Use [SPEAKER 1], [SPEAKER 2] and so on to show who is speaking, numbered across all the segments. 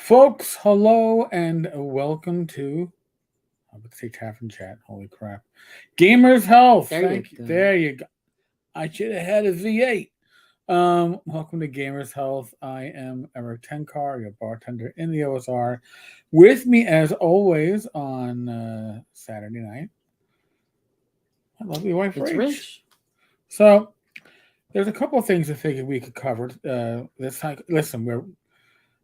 [SPEAKER 1] Folks, hello and welcome to, I would say Tavern Chat, holy crap. Gamers Health.
[SPEAKER 2] There
[SPEAKER 1] Thank
[SPEAKER 2] you
[SPEAKER 1] you.
[SPEAKER 2] go.
[SPEAKER 1] There you go. I should have had a V8. Welcome to Gamers Health. I am Eric Tenkar, your bartender in the OSR. With me, as always, on Saturday night, my lovely wife,
[SPEAKER 2] It's
[SPEAKER 1] Rach.
[SPEAKER 2] rich.
[SPEAKER 1] So, there's a couple of things I figured we could cover this time. Listen,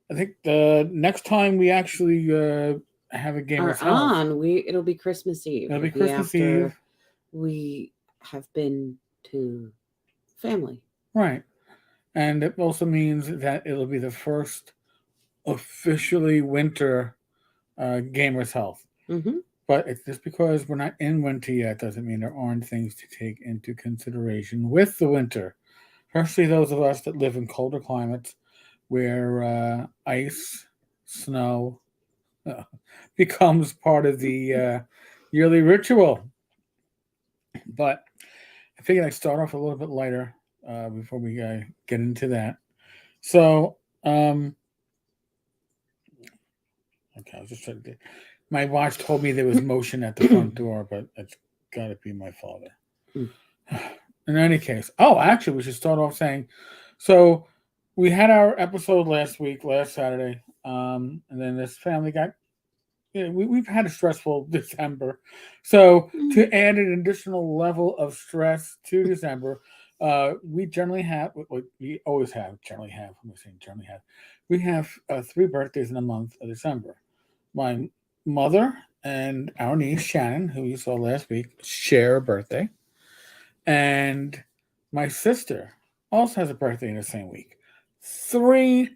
[SPEAKER 1] I think the next time we actually have a
[SPEAKER 2] Are
[SPEAKER 1] Gamers Health,
[SPEAKER 2] on. It'll be Christmas Eve.
[SPEAKER 1] it'll be
[SPEAKER 2] It'll be
[SPEAKER 1] Christmas Eve.
[SPEAKER 2] after we have been to family.
[SPEAKER 1] Right. And it also means that it'll be the first officially winter Gamers Health.
[SPEAKER 2] Mm-hmm.
[SPEAKER 1] But it's just because we're not in winter yet doesn't mean there aren't things to take into consideration with the winter. Especially those of us that live in colder climates where ice, snow becomes part of the yearly ritual. But I figured I'd start off a little bit lighter before we get into that. So, okay, I was just trying to. My watch told me there was motion at the front door, but it's got to be my father. In any case, actually, we should start off saying, so we had our episode last Saturday, and then this family got. We've had a stressful December, so to add an additional level of stress to December, we generally have. We always have. Generally have. I'm saying generally have. We have 3 birthdays in a month of December. My mother and our niece Shannon, who you saw last week, share a birthday, and my sister also has a birthday in the same week. 3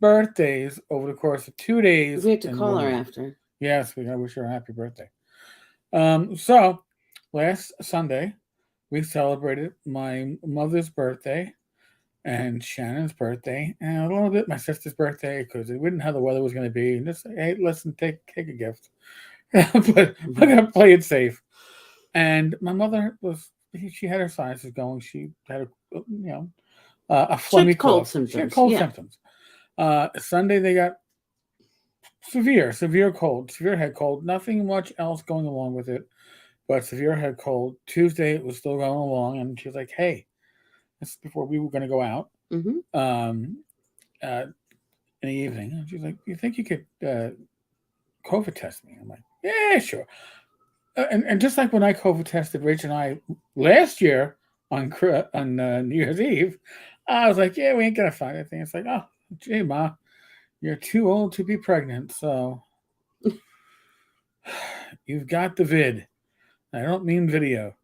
[SPEAKER 1] birthdays over the course of 2 days.
[SPEAKER 2] We have to call her after.
[SPEAKER 1] Yes, we gotta wish her a happy birthday. So last Sunday we celebrated my mother's birthday and Shannon's birthday and a little bit my sister's birthday because we didn't know how the weather was going to be. And just hey, listen, take a gift, but we're gonna play it safe. And my mother she had her sinuses going. She had a phlegmy
[SPEAKER 2] cold
[SPEAKER 1] cough.
[SPEAKER 2] symptoms.
[SPEAKER 1] She had cold
[SPEAKER 2] Yeah.
[SPEAKER 1] symptoms. Sunday they got severe cold, severe head cold. Nothing much else going along with it, but severe head cold. Tuesday it was still going along, and she was like, "Hey, this is before we were going to go out
[SPEAKER 2] Mm-hmm.
[SPEAKER 1] uh, in the evening." And she's like, "You think you could COVID test me?" I'm like, "Yeah, sure." And just like when I COVID tested Rach and I last year on New Year's Eve, I was like, "Yeah, we ain't gonna find anything." It's like, "Oh, gee, ma, you're too old to be pregnant, so you've got the vid." I don't mean video.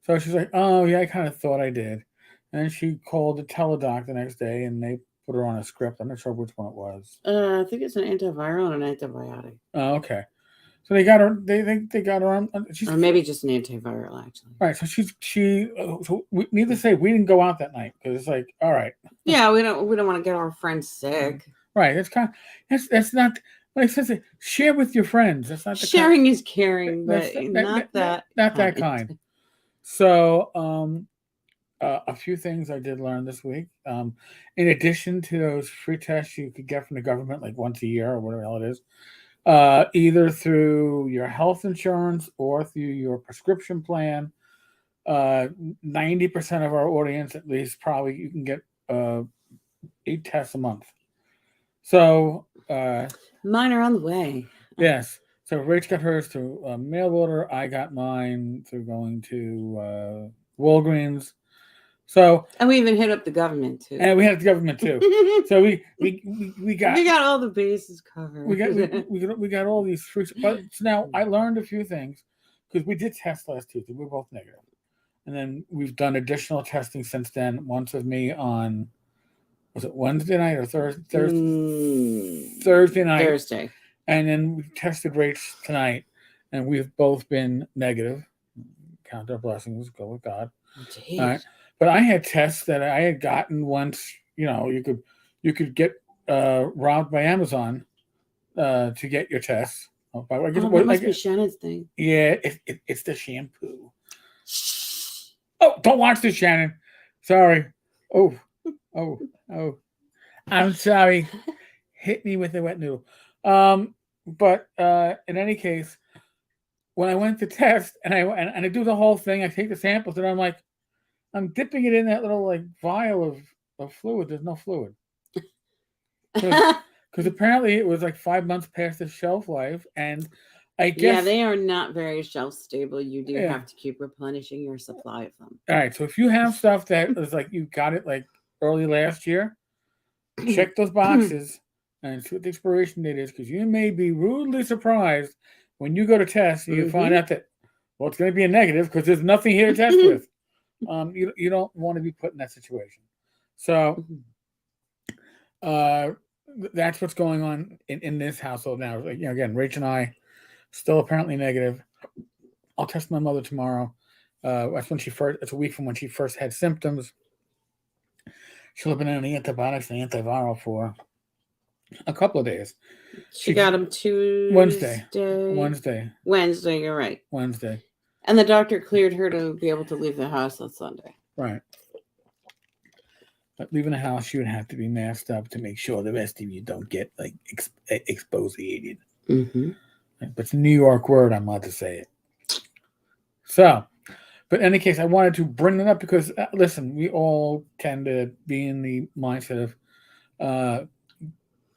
[SPEAKER 1] So she's like, "Oh yeah, I kind of thought I did." And then she called the teledoc the next day, and they put her on a script. I'm not sure which one it was.
[SPEAKER 2] I think it's an antiviral and an antibiotic.
[SPEAKER 1] Oh, okay. So they got her. They got her on.
[SPEAKER 2] Or maybe just an antiviral, actually.
[SPEAKER 1] Right. So So we need to say we didn't go out that night because it's like, all right.
[SPEAKER 2] Yeah, we don't want to get our friends sick.
[SPEAKER 1] Right. It's kind of that's not. Like I said, share with your friends. That's not the
[SPEAKER 2] Sharing is caring, but
[SPEAKER 1] not that kind. So, a few things I did learn this week. In addition to those free tests you could get from the government, like once a year or whatever the hell it is, either through your health insurance or through your prescription plan. 90% of our audience, at least, probably you can get 8 tests a month. So
[SPEAKER 2] mine are on the way.
[SPEAKER 1] Yes. So Rach got hers through mail order. I got mine through going to Walgreens. So
[SPEAKER 2] and we even hit up the government too.
[SPEAKER 1] And we had the government too. So we got
[SPEAKER 2] all the bases covered.
[SPEAKER 1] We got all these free. But now I learned a few things because we did test last Tuesday. We were both negative, and then we've done additional testing since then. Once with me on was it Wednesday night or Thursday night?
[SPEAKER 2] Thursday.
[SPEAKER 1] And then we tested Rach tonight, and we've both been negative. Count our blessings. Go with God.
[SPEAKER 2] Jeez.
[SPEAKER 1] All right. But I had tests that I had gotten once. You could get robbed by Amazon to get your tests.
[SPEAKER 2] That must be Shannon's thing.
[SPEAKER 1] Yeah, it's the shampoo. Oh, don't watch this, Shannon. Sorry. Oh. I'm sorry. hit me with a wet noodle. But in any case, when I went to test and I do the whole thing, I take the samples and I'm like, I'm dipping it in that little like vial of fluid. There's no fluid because apparently it was like 5 months past the shelf life, and I guess
[SPEAKER 2] they are not very shelf stable. You do have to keep replenishing your supply of them.
[SPEAKER 1] All right, so if you have stuff that is like you got it like early last year, check those boxes and see what the expiration date is, because you may be rudely surprised when you go to test and you find out that, well, it's going to be a negative because there's nothing here to test with. You don't want to be put in that situation. So that's what's going on in this household now. Like, again, Rach and I still apparently negative. I'll test my mother tomorrow. That's when it's a week from when she first had symptoms. She'll have been on the antibiotics and antiviral for a couple of days.
[SPEAKER 2] She got them Tuesday. Wednesday, you're right.
[SPEAKER 1] Wednesday.
[SPEAKER 2] And the doctor cleared her to be able to leave the house on Sunday.
[SPEAKER 1] Right. But leaving the house, you would have to be masked up to make sure the rest of you don't get like exfoliated.
[SPEAKER 2] Mm-hmm.
[SPEAKER 1] But it's a New York word, I'm allowed to say it. So, but in any case, I wanted to bring it up because, listen, we all tend to be in the mindset of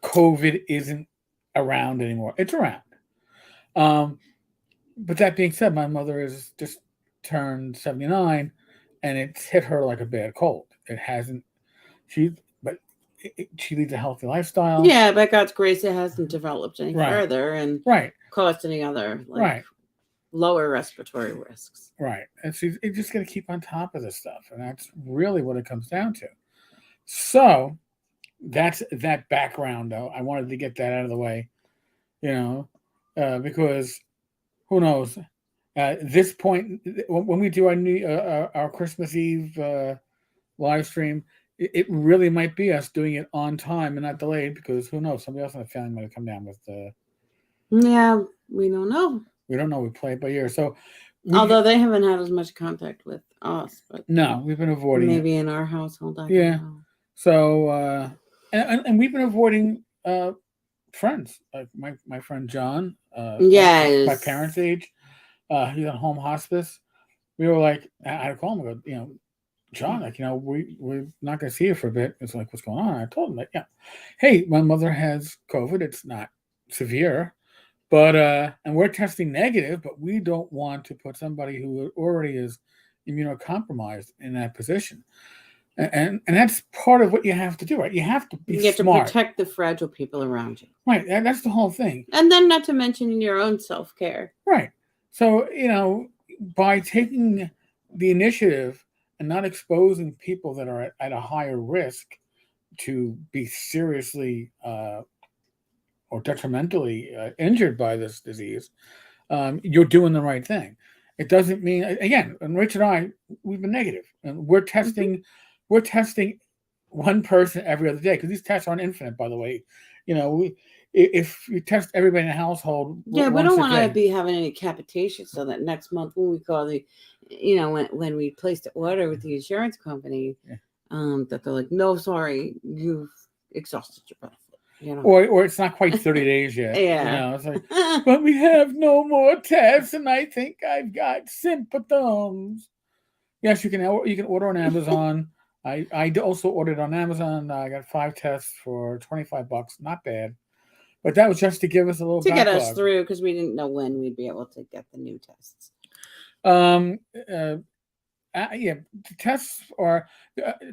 [SPEAKER 1] COVID isn't around anymore. It's around. But that being said, my mother is just turned 79, and it's hit her like a bad cold. It hasn't. She leads a healthy lifestyle.
[SPEAKER 2] Yeah, by God's grace, it hasn't developed any further and caused any other lower respiratory risks.
[SPEAKER 1] Right. And she's just going to keep on top of this stuff. And that's really what it comes down to. So that's that background, though. I wanted to get that out of the way, because who knows? At this point, when we do our Christmas Eve live stream, it really might be us doing it on time and not delayed, because who knows? Somebody else in the family might have come down with
[SPEAKER 2] Yeah, we don't know.
[SPEAKER 1] We don't know. We play it by ear. So,
[SPEAKER 2] although they haven't had as much contact with us, but
[SPEAKER 1] no, we've been avoiding.
[SPEAKER 2] Maybe in our household, I
[SPEAKER 1] yeah.
[SPEAKER 2] don't know.
[SPEAKER 1] So, and we've been avoiding friends. Like my friend John.
[SPEAKER 2] Yes.
[SPEAKER 1] My parents' age. He's on home hospice. We were like, I had to call him. I go, John, we're not going to see you for a bit. It's like, what's going on? I told him, hey, my mother has COVID. It's not severe. But and we're testing negative, but we don't want to put somebody who already is immunocompromised in that position. And that's part of what you have to do, right? You have to be smart.
[SPEAKER 2] You have to protect the fragile people around you.
[SPEAKER 1] Right. That's the whole thing.
[SPEAKER 2] And then not to mention your own self-care.
[SPEAKER 1] Right. So, by taking the initiative and not exposing people that are at a higher risk to be seriously or detrimentally injured by this disease, you're doing the right thing. It doesn't mean, again, and Rich and I, we've been negative, and we're testing one person every other day, because these tests aren't infinite, by the way. If you test everybody in the household,
[SPEAKER 2] we don't want to be having any capitation, so that next month when we call when we place the order with the insurance company, that they're like, no, sorry, you've exhausted your benefit.
[SPEAKER 1] Or it's not quite 30 days yet.
[SPEAKER 2] Yeah.
[SPEAKER 1] It's like, but we have no more tests, and I think I've got symptoms. Yes, you can order on Amazon. I also ordered on Amazon. I got 5 tests for $25. Not bad. But that was just to give us a little
[SPEAKER 2] get us through, because we didn't know when we'd be able to get the new tests.
[SPEAKER 1] The tests are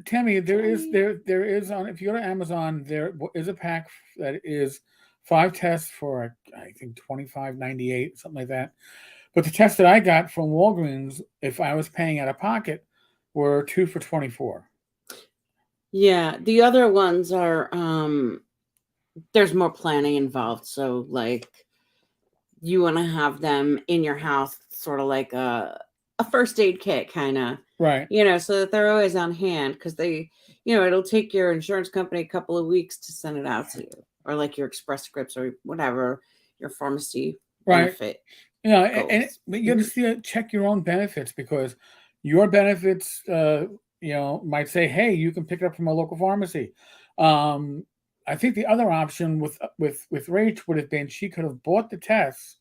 [SPEAKER 1] Tammy. There is on, if you go to Amazon, there is a pack that is 5 tests for I think $25.98, something like that. But the tests that I got from Walgreens, if I was paying out of pocket, were 2 for $24.
[SPEAKER 2] Yeah, the other ones are there's more planning involved. So like, you want to have them in your house, sort of like a first aid kit, kind of,
[SPEAKER 1] right?
[SPEAKER 2] So that they're always on hand, because they, it'll take your insurance company a couple of weeks to send it out to you, or like your Express Scripts or whatever your pharmacy benefit.
[SPEAKER 1] But you have to check your own benefits, because your benefits, might say, hey, you can pick it up from a local pharmacy. I think the other option with Rach would have been she could have bought the tests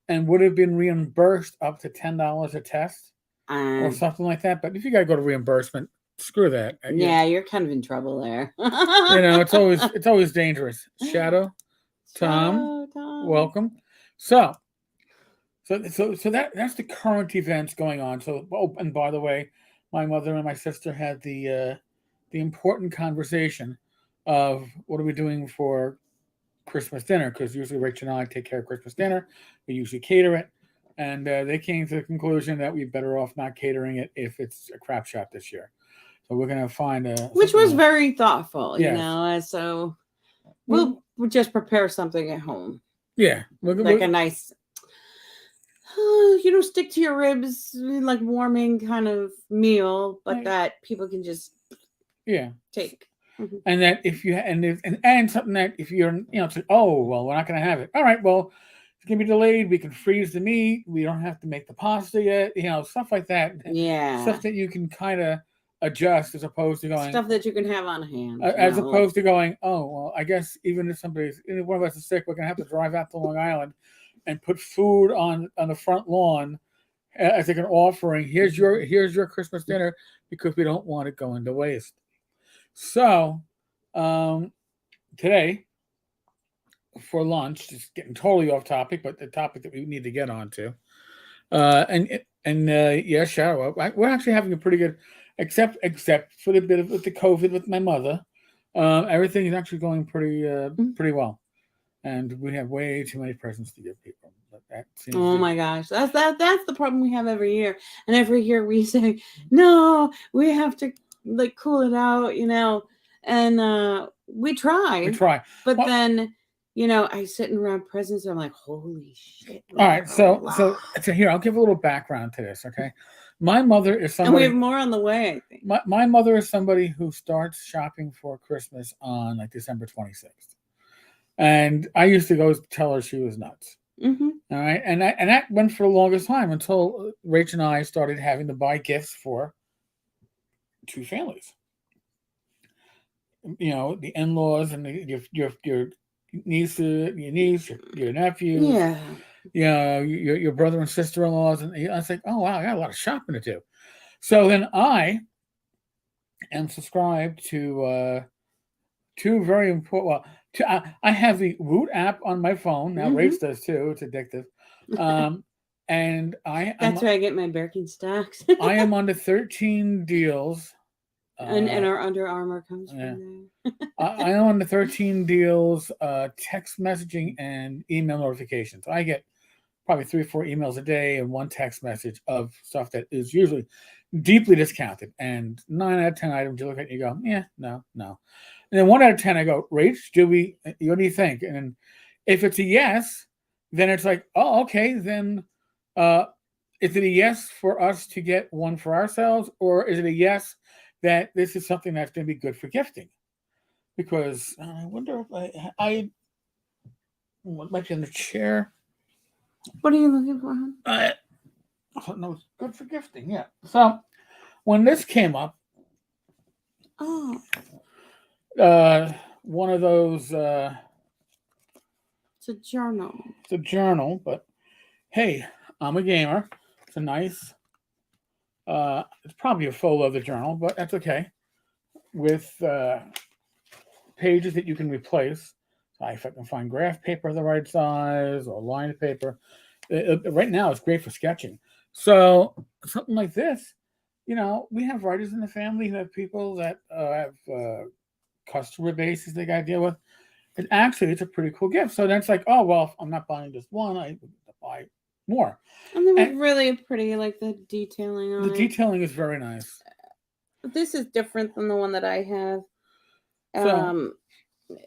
[SPEAKER 1] and would have been reimbursed up to $10 a test or something like that. But if you got to go to reimbursement, screw that.
[SPEAKER 2] Yeah, you're kind of in trouble there.
[SPEAKER 1] It's always dangerous. Shadow, Tom, welcome. So that's the current events going on. So, and by the way, my mother and my sister had the important conversation of what are we doing for Christmas dinner, because usually Rich and I take care of Christmas dinner. We usually cater it, and they came to the conclusion that we're better off not catering it if it's a crap shot this year. So we're gonna find
[SPEAKER 2] which was very thoughtful,
[SPEAKER 1] yes.
[SPEAKER 2] So we'll just prepare something at home.
[SPEAKER 1] Yeah,
[SPEAKER 2] like a nice, stick to your ribs, like warming kind of meal, but that people can just take. Mm-hmm.
[SPEAKER 1] And that if you and something that if you're it's like, oh well, we're not going to have it. All right, well, it's going to be delayed. We can freeze the meat. We don't have to make the pasta yet. Stuff like that.
[SPEAKER 2] Yeah,
[SPEAKER 1] stuff that you can kind of adjust as opposed to going
[SPEAKER 2] stuff that you can have on hand.
[SPEAKER 1] As opposed to going, oh well, I guess even if one of us is sick, we're going to have to drive out to Long Island and put food on the front lawn as like an offering. Here's your Christmas dinner, because we don't want it going to waste. So, today for lunch, just getting totally off topic, but the topic that we need to get onto, yeah, Shadow, we're actually having a pretty good, except for the bit of with the COVID with my mother, everything is actually going pretty well, and we have way too many presents to give people. But that seems
[SPEAKER 2] my gosh, that's the problem we have every year, and every year we say no, we have to cool it out, and we try, but then I sitting around presents, I'm like, holy shit.
[SPEAKER 1] All right, so here, I'll give a little background to this, okay? My mother is somebody,
[SPEAKER 2] and we have more on the way, I think.
[SPEAKER 1] My mother is somebody who starts shopping for Christmas on like December 26th, and I used to go tell her she was nuts.
[SPEAKER 2] Mm-hmm.
[SPEAKER 1] All right, and that went for the longest time until Rach and I started having to buy gifts for two families. The in-laws and your niece, your nephew, your brother and sister-in-laws, and I was like, oh wow, I got a lot of shopping to do. So then I am subscribed to two very important. I have the Woot app on my phone now. Rach does too. It's addictive. And
[SPEAKER 2] that's where I get my Birkenstocks.
[SPEAKER 1] I am on the 13 deals.
[SPEAKER 2] And our Under Armour comes from there.
[SPEAKER 1] I am on the 13 deals, text messaging and email notifications. I get probably 3 or 4 emails a day and one text message of stuff that is usually deeply discounted. And 9 out of 10 items you look at and you go, yeah, no. And then 1 out of 10 I go, Rach, what do you think? And then if it's a yes, then it's like, oh, okay, then is it a yes for us to get one for ourselves, or is it a yes that this is something that's going to be good for gifting? Because I wonder if I might be in the chair.
[SPEAKER 2] What are you looking for?
[SPEAKER 1] No, it's good for gifting. Yeah. So when this came up, one of those.
[SPEAKER 2] It's a journal.
[SPEAKER 1] It's a journal, but hey, I'm a gamer. It's a nice. It's probably a faux leather journal, but that's okay. With pages that you can replace. If I can find graph paper the right size or lined paper. Right now, it's great for sketching. So something like this, we have writers in the family who have people that have customer bases they got to deal with. And actually, it's a pretty cool gift. So that's like, oh, well, if I'm not buying just one, I buy more.
[SPEAKER 2] And they were really pretty, like the detailing on it.
[SPEAKER 1] The detailing is very nice.
[SPEAKER 2] This is different than the one that I have.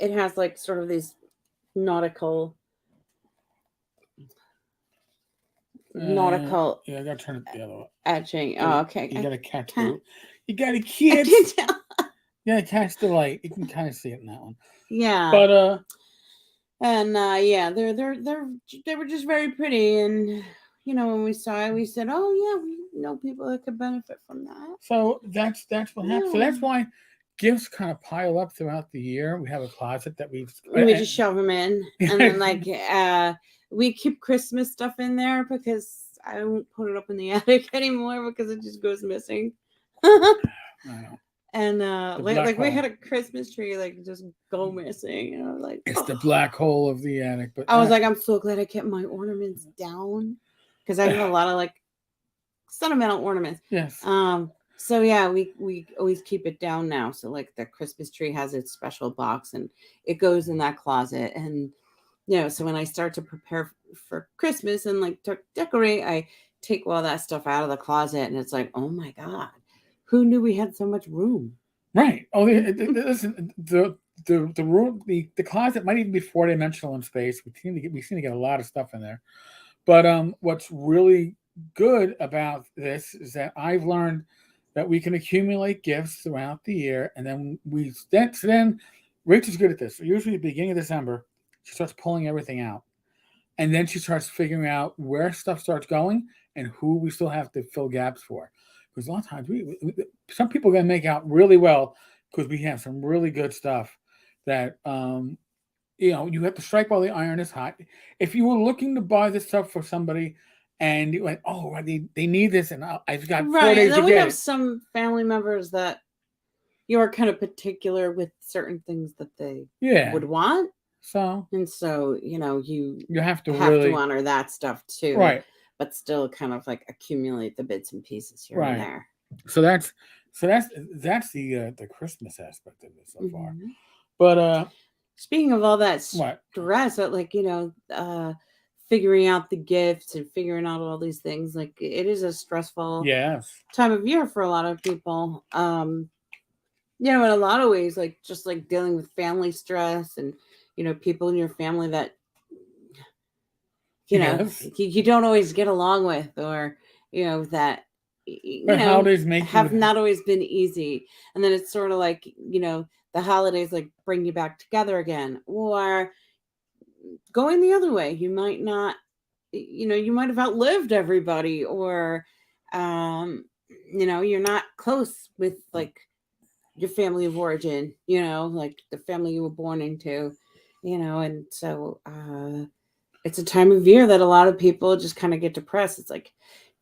[SPEAKER 2] It has like sort of these nautical.
[SPEAKER 1] Yeah, I gotta turn it the other way.
[SPEAKER 2] Etching. Oh, okay.
[SPEAKER 1] You gotta catch the. You gotta catch. Yeah, catch the light. You can kind of see it in that one.
[SPEAKER 2] Yeah.
[SPEAKER 1] But
[SPEAKER 2] they were just very pretty, and when we saw it, we said, oh yeah, we know people that could benefit from that.
[SPEAKER 1] So that's what happened. So that's why gifts kind of pile up throughout the year. We have a closet that we
[SPEAKER 2] just shove them in, and then like we keep Christmas stuff in there because I won't put it up in the attic anymore because it just goes missing.
[SPEAKER 1] I know.
[SPEAKER 2] And like we
[SPEAKER 1] hole.
[SPEAKER 2] had a Christmas tree like just go missing, and I was like,
[SPEAKER 1] It's the black hole of the attic. But
[SPEAKER 2] I was like, I'm so glad I kept my ornaments down because I have a lot of like sentimental ornaments.
[SPEAKER 1] Yes.
[SPEAKER 2] So yeah, we always keep it down now. So like the Christmas tree has its special box and it goes in that closet. And so when I start to prepare for Christmas and like to decorate, I take all that stuff out of the closet and it's like, oh my God, who knew we had so much room?
[SPEAKER 1] Right. Oh, listen, the room, the closet might even be 4-dimensional in space. We seem to get a lot of stuff in there. But what's really good about this is that I've learned that we can accumulate gifts throughout the year, and then then Rachel's good at this. So usually at the beginning of December, she starts pulling everything out, and then she starts figuring out where stuff starts going and who we still have to fill gaps for. Because a lot of times some people are going to make out really well because we have some really good stuff that you have to strike while the iron is hot. If you were looking to buy this stuff for somebody and you went, oh, they need this, and I've got 4 days
[SPEAKER 2] and then
[SPEAKER 1] to
[SPEAKER 2] we
[SPEAKER 1] get
[SPEAKER 2] have
[SPEAKER 1] it.
[SPEAKER 2] some family members that you are kind of particular with certain things that they would want.
[SPEAKER 1] So
[SPEAKER 2] you
[SPEAKER 1] have to
[SPEAKER 2] to honor that stuff too,
[SPEAKER 1] right?
[SPEAKER 2] But still kind of like accumulate the bits and pieces here and there.
[SPEAKER 1] So that's the Christmas aspect of it so far. But
[SPEAKER 2] speaking of all that stress, like figuring out the gifts and figuring out all these things, like it is a stressful time of year for a lot of people. In a lot of ways, like just like dealing with family stress and people in your family that you don't always get along with, or that
[SPEAKER 1] holidays
[SPEAKER 2] have not always been easy. And then it's sort of like the holidays like bring you back together again, or going the other way. You might not, you might have outlived everybody, or you're not close with like your family of origin, like the family you were born into, and so it's a time of year that a lot of people just kind of get depressed. It's like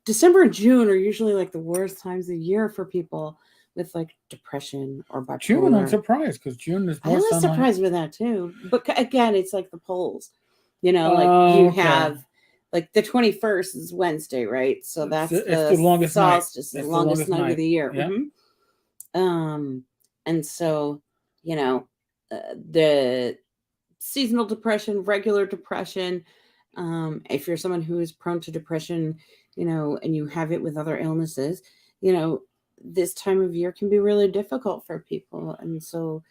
[SPEAKER 2] December and June are usually like the worst times of year for people with like depression or bipolar.
[SPEAKER 1] June, I'm surprised because June is more sunlight.
[SPEAKER 2] I was surprised with that too. But again, it's like the poles, like you have like the 21st is Wednesday, right? So that's the longest solstice, the longest night of the year.
[SPEAKER 1] Yeah.
[SPEAKER 2] And so, the seasonal depression, regular depression, if you're someone who is prone to depression, and you have it with other illnesses, this time of year can be really difficult for people. And so,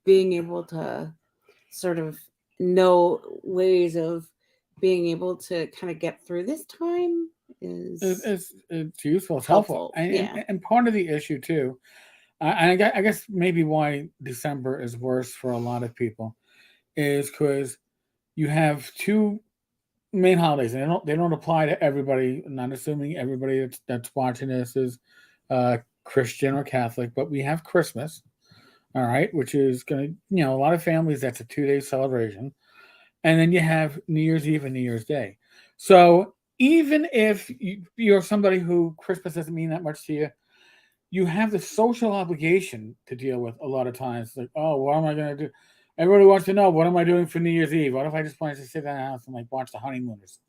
[SPEAKER 2] being able to sort of know ways of being able to kind of get through this time
[SPEAKER 1] it's useful. It's helpful. And part of the issue too, and I guess maybe why December is worse for a lot of people is because you have two main holidays, and they don't apply to everybody. I'm not assuming everybody that's watching this is Christian or Catholic, but we have Christmas, all right, which is going to, a lot of families, that's a 2-day celebration. And then you have New Year's Eve and New Year's Day. So even if you're somebody who Christmas doesn't mean that much to you, you have the social obligation to deal with a lot of times. Like, oh, what am I going to do? Everybody wants to know, what am I doing for New Year's Eve? What if I just wanted to sit in the house and like watch the honeymooners?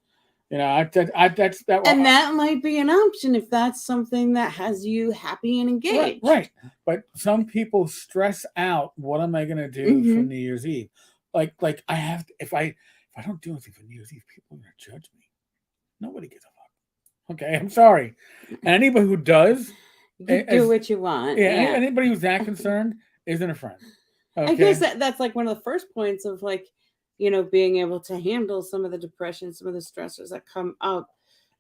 [SPEAKER 2] And that might be an option if that's something that has you happy and engaged.
[SPEAKER 1] Right. But some people stress out, what am I going to do for New Year's Eve? Like I have to, if I don't do anything for New Year's Eve, people are going to judge me. Nobody gives a fuck. Okay, I'm sorry. And anybody who does,
[SPEAKER 2] do what you want.
[SPEAKER 1] Yeah. Anybody who's that concerned isn't a friend. Okay?
[SPEAKER 2] I guess that's like one of the first points of like, being able to handle some of the depression, some of the stressors that come up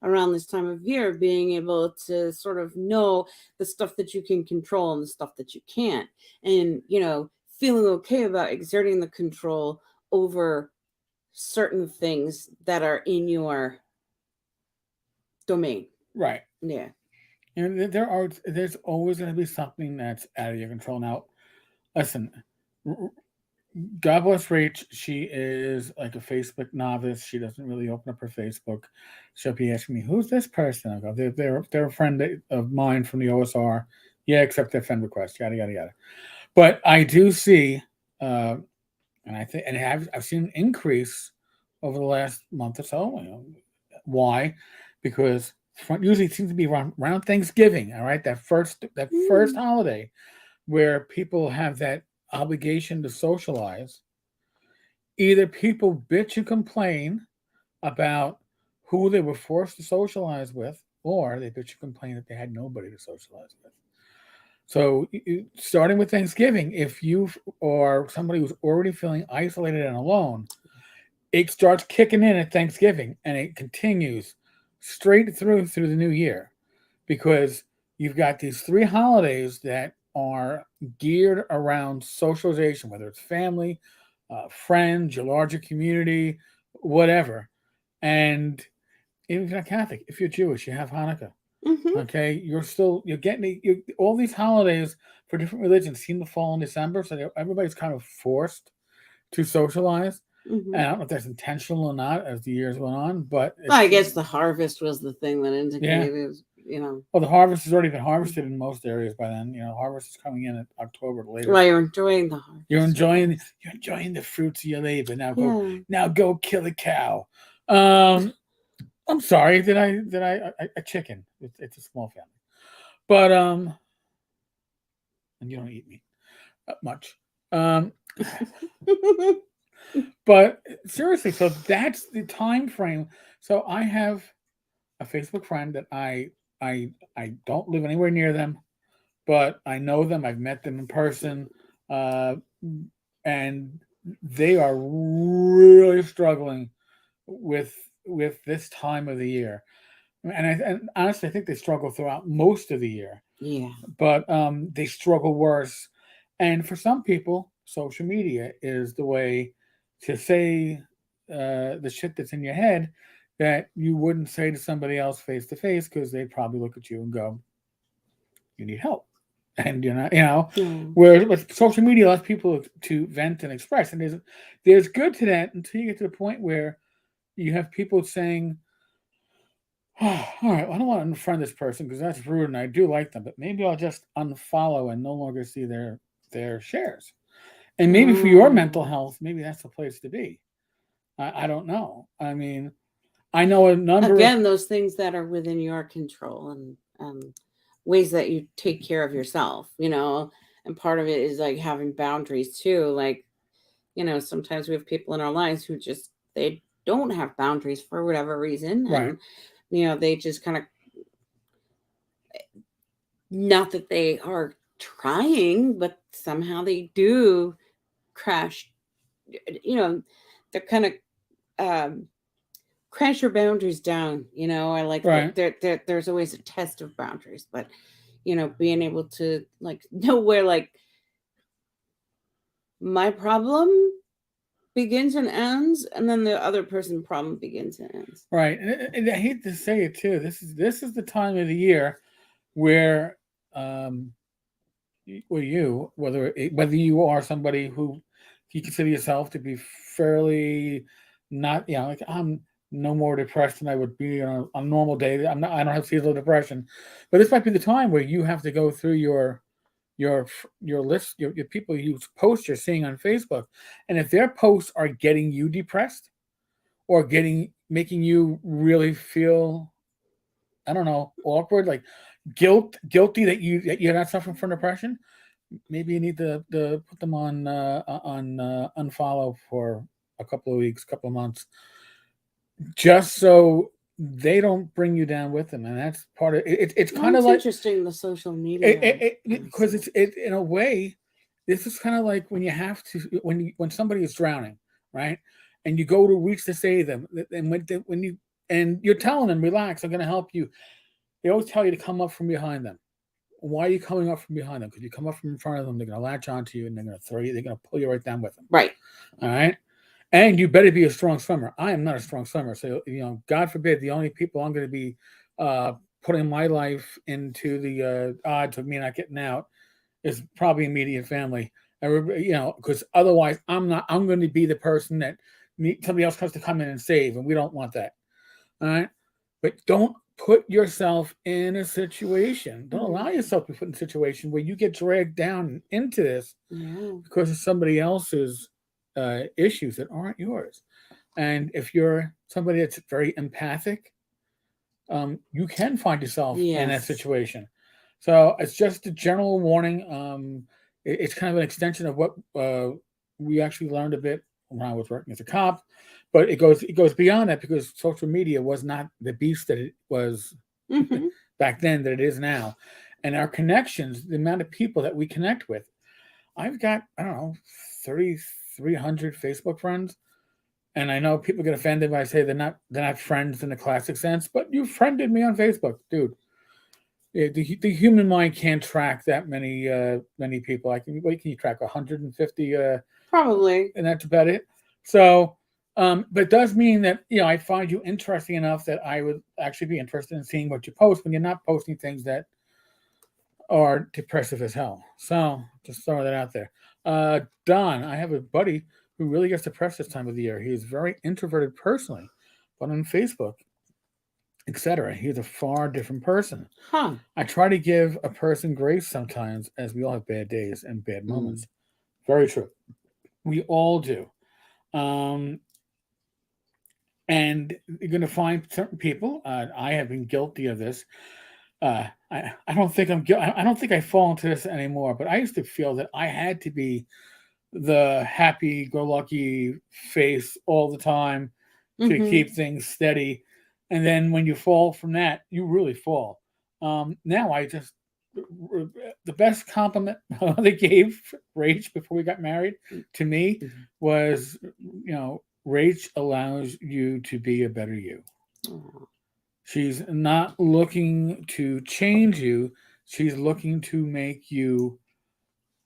[SPEAKER 2] around this time of year, being able to sort of know the stuff that you can control and the stuff that you can't. And, feeling okay about exerting the control over certain things that are in your domain.
[SPEAKER 1] Right.
[SPEAKER 2] Yeah.
[SPEAKER 1] And there's always going to be something that's out of your control. Now, listen, God bless Rach. She is like a Facebook novice. She doesn't really open up her Facebook. She'll be asking me, "Who's this person?" I go, "They're a friend of mine from the OSR." Yeah, accept their friend request. Yada yada yada. But I do see, uh, and I think, and I've seen an increase over the last month or so. Why? Because usually it seems to be around Thanksgiving. All right, that first holiday where people have that obligation to socialize. Either people bitch and complain about who they were forced to socialize with, or they bitch and complain that they had nobody to socialize with. So, starting with Thanksgiving, if you or somebody who's already feeling isolated and alone, it starts kicking in at Thanksgiving and it continues straight through the new year, because you've got these three holidays that are geared around socialization, whether it's family, friends, your larger community, whatever. And even if you're not Catholic, if you're Jewish, you have Hanukkah.
[SPEAKER 2] Mm-hmm.
[SPEAKER 1] Okay, you're getting all these holidays for different religions seem to fall in December, so everybody's kind of forced to socialize.
[SPEAKER 2] Mm-hmm.
[SPEAKER 1] And I don't know if that's intentional or not as the years went on, but
[SPEAKER 2] Well, I
[SPEAKER 1] it's
[SPEAKER 2] guess the harvest was the thing that
[SPEAKER 1] yeah.
[SPEAKER 2] indicated, you know.
[SPEAKER 1] Well, the harvest has already been harvested in most areas by then. Harvest is coming in at October later.
[SPEAKER 2] Well, you're enjoying the harvest.
[SPEAKER 1] You're enjoying the fruits of your labor. Now go kill a cow. I'm sorry. Did I a chicken? It's a small family, but and you don't eat meat much. But seriously, so that's the time frame. So I have a Facebook friend that I don't live anywhere near them, but I know them. I've met them in person, uh, and they are really struggling with this time of the year. And honestly, I think they struggle throughout most of the year.
[SPEAKER 2] Yeah.
[SPEAKER 1] But they struggle worse. And for some people, social media is the way to say the shit that's in your head that you wouldn't say to somebody else face to face, because they'd probably look at you and go, "You need help." And where with social media allows people to vent and express, and there's good to that until you get to the point where you have people saying, "Oh, all right, well, I don't want to unfriend this person because that's rude, and I do like them, but maybe I'll just unfollow and no longer see their shares." And maybe for your mental health, maybe that's the place to be. I don't know. I mean, I know a number
[SPEAKER 2] Again,
[SPEAKER 1] of
[SPEAKER 2] those things that are within your control and ways that you take care of yourself, and part of it is like having boundaries too. Like, sometimes we have people in our lives who just, they don't have boundaries for whatever reason.
[SPEAKER 1] right.
[SPEAKER 2] And, they just kind of, not that they are trying, but somehow they do crash, they're kind of, crash your boundaries down. I like
[SPEAKER 1] Right.
[SPEAKER 2] that there's always a test of boundaries, but being able to like know where like my problem begins and ends, and then the other person's problem begins and ends.
[SPEAKER 1] Right. And I hate to say it too. This is the time of the year where whether you are somebody who you consider yourself to be fairly not, like I'm no more depressed than I would be on a normal day. I don't have seasonal depression, but this might be the time where you have to go through your list, your people whose posts you're seeing on Facebook, and if their posts are getting you depressed or making you really feel, I don't know, awkward, like guilty that you're not suffering from depression, maybe you need to put them on unfollow for a couple of weeks, couple of months, just so they don't bring you down with them. And that's part of it. It's kind of like
[SPEAKER 2] interesting, the social media,
[SPEAKER 1] because it's in a way, this is kind of like when you have to when somebody is drowning, right? And you go to reach to save them, and when you're telling them, "Relax, I'm going to help you." They always tell you to come up from behind them. Why are you coming up from behind them? Because you come up from in front of them, they're going to latch onto you and they're going to throw you. They're going to pull you right down with them.
[SPEAKER 2] right?
[SPEAKER 1] All right. And you better be a strong swimmer. I am not a strong swimmer, so God forbid the only people I'm going to be putting my life into the odds of me not getting out is probably immediate family. Because otherwise I'm going to be the person that somebody else has to come in and save, and we don't want that. All right, but don't put yourself in a situation. Don't allow yourself to be put in a situation where you get dragged down into this because of somebody else's issues that aren't yours. And if you're somebody that's very empathic, you can find yourself in that situation. So it's just a general warning. It's kind of an extension of what we actually learned a bit when I was working as a cop, but it goes beyond that because social media was not the beast that it was back then that it is now, and our connections, the amount of people that we connect with. I've got 3,300 Facebook friends. And I know people get offended when I say they're not friends in the classic sense, but you friended me on Facebook, dude. The human mind can't track that many people. Can you track 150?
[SPEAKER 2] Probably,
[SPEAKER 1] and that's about it. So, but it does mean that I find you interesting enough that I would actually be interested in seeing what you post when you're not posting things that are depressive as hell. So just throwing that out there. Don, I have a buddy who really gets depressed this time of the year. He is very introverted personally, but on Facebook, etc., he's a far different person. I try to give a person grace sometimes, as we all have bad days and bad moments. Very true. We all do. And you're going to find certain people. I have been guilty of this. I don't think I don't think I fall into this anymore. But I used to feel that I had to be the happy-go-lucky face all the time to keep things steady, and then when you fall from that, you really fall. Now I just the best compliment they gave Rach before we got married to me was, Rach allows you to be a better you. She's not looking to change you. She's looking to make you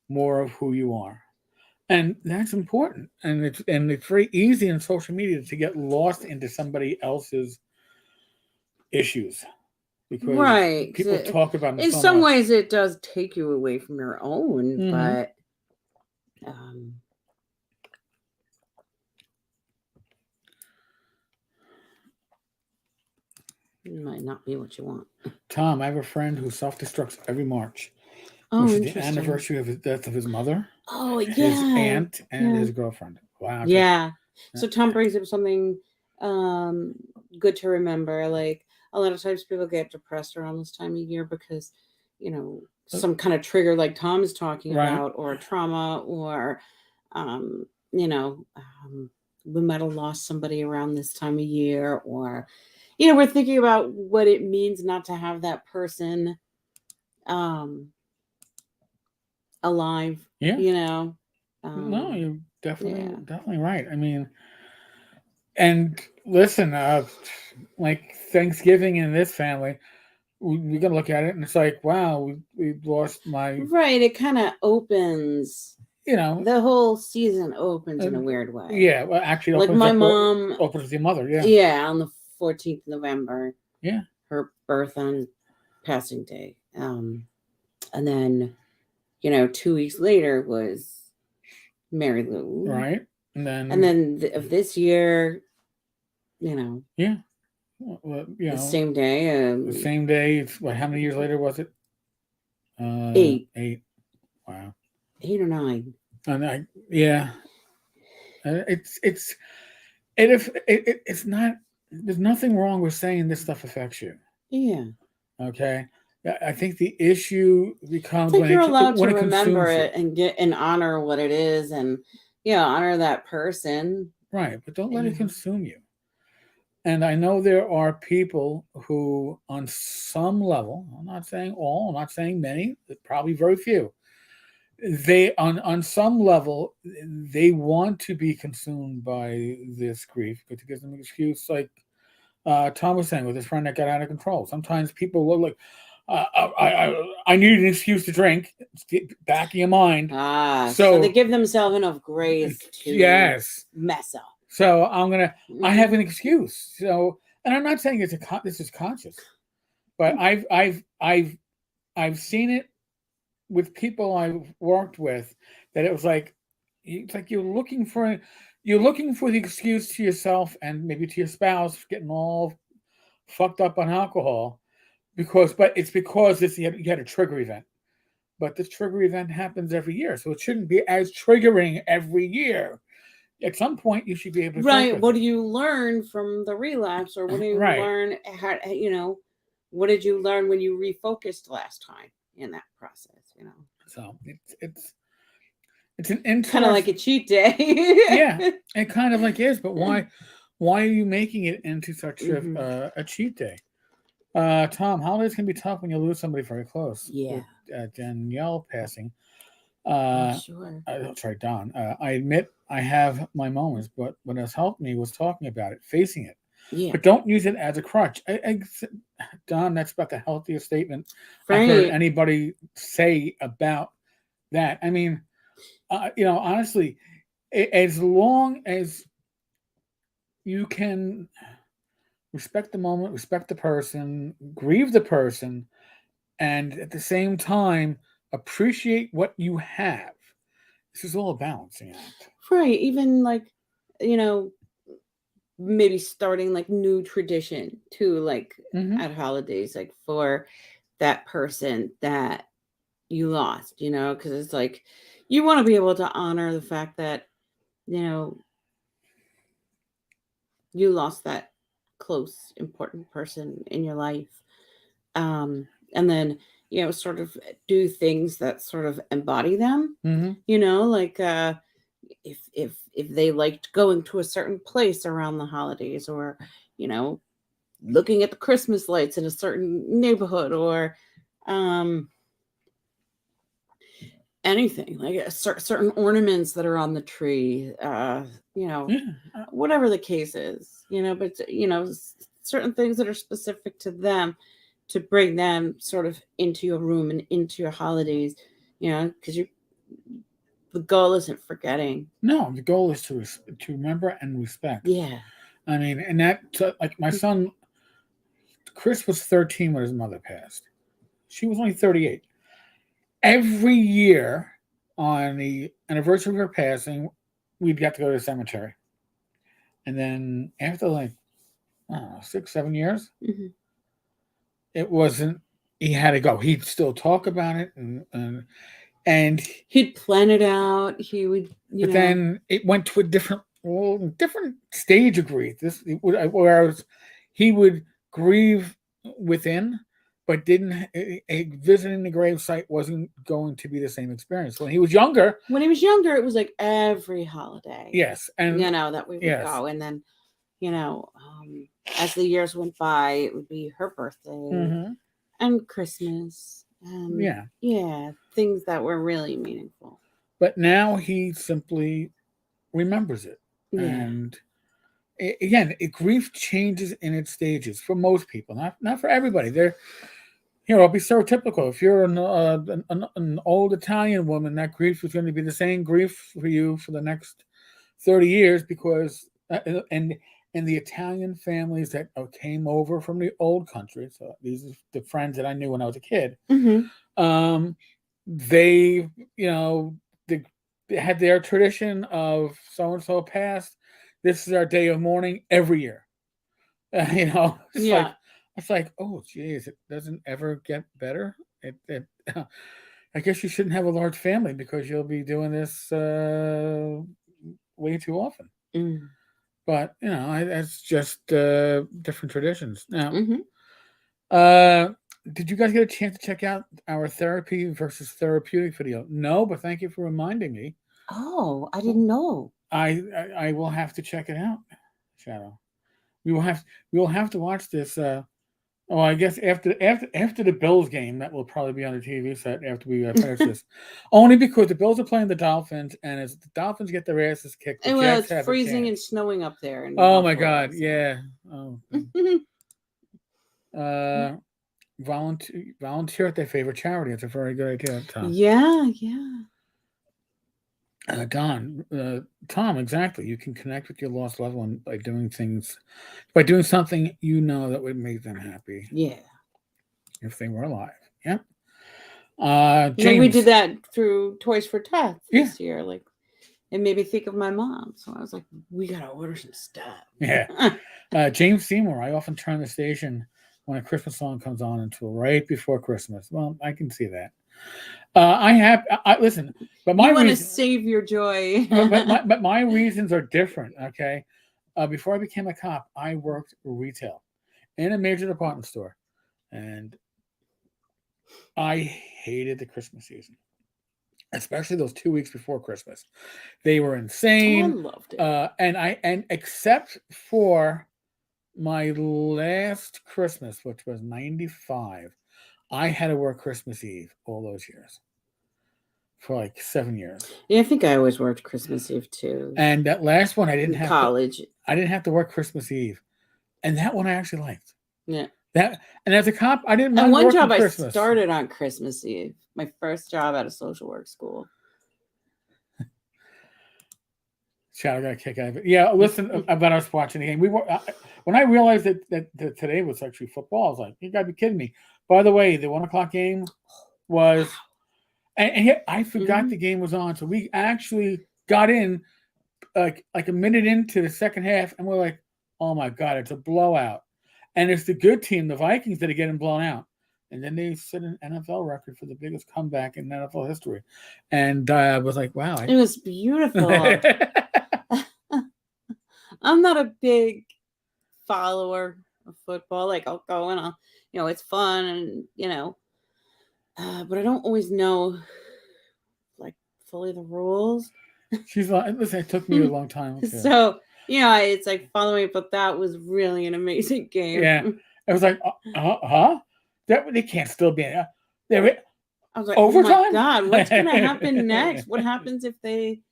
[SPEAKER 1] more of who you are. And that's important. And it's very easy in social media to get lost into somebody else's issues. Because people talk about them
[SPEAKER 2] in
[SPEAKER 1] so
[SPEAKER 2] some
[SPEAKER 1] much.
[SPEAKER 2] ways it does take you away from your own, but it might not be what you want.
[SPEAKER 1] Tom, I have a friend who self-destructs every March.
[SPEAKER 2] Oh,
[SPEAKER 1] which is the anniversary of the death of his mother.
[SPEAKER 2] Oh, yeah.
[SPEAKER 1] His aunt and his girlfriend. Wow.
[SPEAKER 2] Yeah. So Tom brings up something good to remember. Like, a lot of times people get depressed around this time of year because, some kind of trigger like Tom is talking about, or trauma, or, we might have lost somebody around this time of year, or, we're thinking about what it means not to have that person alive.
[SPEAKER 1] No, you're definitely right. I mean, and listen, like Thanksgiving in this family, we gotta look at it and it's like, wow, we lost my
[SPEAKER 2] it kind of opens, the whole season opens in a weird way.
[SPEAKER 1] Yeah, well, actually,
[SPEAKER 2] like my mom
[SPEAKER 1] opens with your mother.
[SPEAKER 2] On the 14th of November, her birth on passing day, and then 2 weeks later was Mary Lou,
[SPEAKER 1] right? And
[SPEAKER 2] then of this year,
[SPEAKER 1] well,
[SPEAKER 2] the same day.
[SPEAKER 1] The same day. It's how many years later was it?
[SPEAKER 2] 8.
[SPEAKER 1] Wow.
[SPEAKER 2] 8 or 9.
[SPEAKER 1] And it's not. There's nothing wrong with saying this stuff affects you.
[SPEAKER 2] Yeah.
[SPEAKER 1] Okay. I think the issue becomes
[SPEAKER 2] when you're allowed to remember it and get and honor what it is, and honor that person.
[SPEAKER 1] Right, but don't let it consume you. And I know there are people who, on some level, I'm not saying all, I'm not saying many, but probably very few. They on some level they want to be consumed by this grief because it gives them an excuse, like Tom was saying with his friend that got out of control. Sometimes people will like, I need an excuse to drink. Back in your mind.
[SPEAKER 2] So they give themselves enough grace to mess up.
[SPEAKER 1] So I have an excuse. So, and I'm not saying this is conscious, But I've seen it with people I've worked with that it was like it's like you're looking for the excuse to yourself and maybe to your spouse for getting all fucked up on alcohol but it's because you had a trigger event. But this trigger event happens every year, so it shouldn't be as triggering every year. At some point, you should be able to cope
[SPEAKER 2] Right.
[SPEAKER 1] with
[SPEAKER 2] What
[SPEAKER 1] it.
[SPEAKER 2] do you learn from the relapse, or what do you
[SPEAKER 1] Right.
[SPEAKER 2] learn? How, what did you learn when you refocused last time in that process?
[SPEAKER 1] So it's an
[SPEAKER 2] Kind of like a
[SPEAKER 1] interesting.
[SPEAKER 2] cheat day.
[SPEAKER 1] Yeah, it kind of like is, but why are you making it into such
[SPEAKER 2] Mhm.
[SPEAKER 1] a cheat day? Tom, holidays can be tough when you lose somebody very close.
[SPEAKER 2] Yeah.
[SPEAKER 1] With Danielle passing.
[SPEAKER 2] Oh, sure.
[SPEAKER 1] Sorry, Don. I admit I have my moments, but what has helped me was talking about it, facing it.
[SPEAKER 2] Yeah.
[SPEAKER 1] But don't use it as a crutch. Don, that's about the healthiest statement I've heard
[SPEAKER 2] Right.
[SPEAKER 1] anybody say about that. I mean, honestly, as long as you can respect the moment, respect the person, grieve the person, and at the same time appreciate what you have. This is all a balancing act.
[SPEAKER 2] Right. Even like, you know, maybe starting like new tradition too, like
[SPEAKER 1] Mm-hmm.
[SPEAKER 2] at holidays, like for that person that you lost, because it's like you want to be able to honor the fact that, you know, you lost that close, important person in your life. And then, sort of do things that sort of embody them,
[SPEAKER 1] Mm-hmm.
[SPEAKER 2] like if they liked going to a certain place around the holidays, or, you know, looking at the Christmas lights in a certain neighborhood, or anything like certain ornaments that are on the tree,
[SPEAKER 1] Yeah.
[SPEAKER 2] whatever the case is, but certain things that are specific to them, to bring them sort of into your room and into your holidays, because the goal isn't forgetting.
[SPEAKER 1] No, the goal is to remember and respect.
[SPEAKER 2] Yeah.
[SPEAKER 1] I mean, and that like my son Chris was 13 when his mother passed. She was only 38. Every year on the anniversary of her passing, we'd got to go to the cemetery. And then after like I don't know, 6, 7 years,
[SPEAKER 2] Hmm.
[SPEAKER 1] it wasn't. He had to go. He'd still talk about it, and
[SPEAKER 2] He'd plan it out. He would,
[SPEAKER 1] but then it went to a different stage of grief. Whereas he would grieve within, but didn't visiting the grave site wasn't going to be the same experience. When he was younger,
[SPEAKER 2] when he was younger, it was like every holiday,
[SPEAKER 1] yes, and
[SPEAKER 2] that we would
[SPEAKER 1] yes,
[SPEAKER 2] go. And then, as the years went by, it would be her birthday
[SPEAKER 1] mm-hmm.
[SPEAKER 2] and Christmas, and things that were really meaningful.
[SPEAKER 1] But now he simply remembers it,
[SPEAKER 2] Yeah.
[SPEAKER 1] and again, grief changes in its stages for most people, not for everybody. I'll be stereotypical. If you're an old Italian woman, that grief is going to be the same grief for you for the next 30 years because and the Italian families that came over from the old country. So these are the friends that I knew when I was a kid.
[SPEAKER 2] Mm-hmm.
[SPEAKER 1] They they had their tradition of so and so passed. This is our day of mourning every year. It's like, oh, geez, it doesn't ever get better. I guess you shouldn't have a large family because you'll be doing this way too often.
[SPEAKER 2] Mm.
[SPEAKER 1] But that's just different traditions. Now,
[SPEAKER 2] Mm-hmm.
[SPEAKER 1] did you guys get a chance to check out our therapy versus therapeutic video? No, but thank you for reminding me.
[SPEAKER 2] Oh, I didn't know.
[SPEAKER 1] I will have to check it out, Shadow. We will have to watch this. I guess after the Bills game, that will probably be on the TV set after we finish this. Only because the Bills are playing the Dolphins, and as the Dolphins get their asses kicked, the
[SPEAKER 2] Well,
[SPEAKER 1] Jets
[SPEAKER 2] it's
[SPEAKER 1] have
[SPEAKER 2] freezing
[SPEAKER 1] a
[SPEAKER 2] and
[SPEAKER 1] chance.
[SPEAKER 2] snowing up there in
[SPEAKER 1] Oh my
[SPEAKER 2] Buffalo,
[SPEAKER 1] God!
[SPEAKER 2] so.
[SPEAKER 1] Yeah. Oh. Volunteer at their favorite charity. It's a very good idea, Tom.
[SPEAKER 2] Yeah.
[SPEAKER 1] Don, Tom, exactly. You can connect with your lost loved one by doing something that would make them happy.
[SPEAKER 2] Yeah.
[SPEAKER 1] if they were alive. Yeah.
[SPEAKER 2] And
[SPEAKER 1] James.
[SPEAKER 2] then we did that through Toys for Tots
[SPEAKER 1] Yeah.
[SPEAKER 2] this year. Like, it made me think of my mom. So I was like, we gotta order some stuff.
[SPEAKER 1] Yeah. James Seymour. I often turn the station when a Christmas song comes on until right before Christmas. Well, I can see that. I listen, but my
[SPEAKER 2] You want to
[SPEAKER 1] reason,
[SPEAKER 2] save your joy.
[SPEAKER 1] but my reasons are different. Okay. Before I became a cop, I worked retail in a major department store, and I hated the Christmas season, especially those 2 weeks before Christmas. They were
[SPEAKER 2] I
[SPEAKER 1] insane.
[SPEAKER 2] loved it.
[SPEAKER 1] And except for my last Christmas, which was 95, I had to work Christmas Eve all those years for like 7 years.
[SPEAKER 2] Yeah, I think I always worked Christmas Eve too.
[SPEAKER 1] And that last one, I didn't
[SPEAKER 2] In
[SPEAKER 1] have
[SPEAKER 2] college.
[SPEAKER 1] I didn't have to work Christmas Eve, and that one I actually liked.
[SPEAKER 2] Yeah.
[SPEAKER 1] That, and as a cop, I didn't mind
[SPEAKER 2] And one
[SPEAKER 1] working
[SPEAKER 2] job
[SPEAKER 1] Christmas.
[SPEAKER 2] I started on Christmas Eve. My first job at a social work school.
[SPEAKER 1] Shadow got a kick out of it. Yeah, listen about us watching the game. We were when I realized that today was actually football. I was like, you gotta be kidding me. By the way, the 1:00 game was, and yet I forgot the game was on. So we actually got in like a minute into the second half, and we're like, oh my god, it's a blowout. And it's the good team, the Vikings, that are getting blown out. And then they set an NFL record for the biggest comeback in NFL history. And I was like, wow.
[SPEAKER 2] It was beautiful. I'm not a big follower of football. Like, I'll go and I'll, it's fun and, but I don't always know, like, fully the rules.
[SPEAKER 1] She's like, listen, it took me a long time. Too.
[SPEAKER 2] So, it's like following, but that was really an amazing game.
[SPEAKER 1] Yeah. I was like, huh? They can't still be. I
[SPEAKER 2] was like,
[SPEAKER 1] overtime?
[SPEAKER 2] Oh my God, what's going to happen next? What happens if they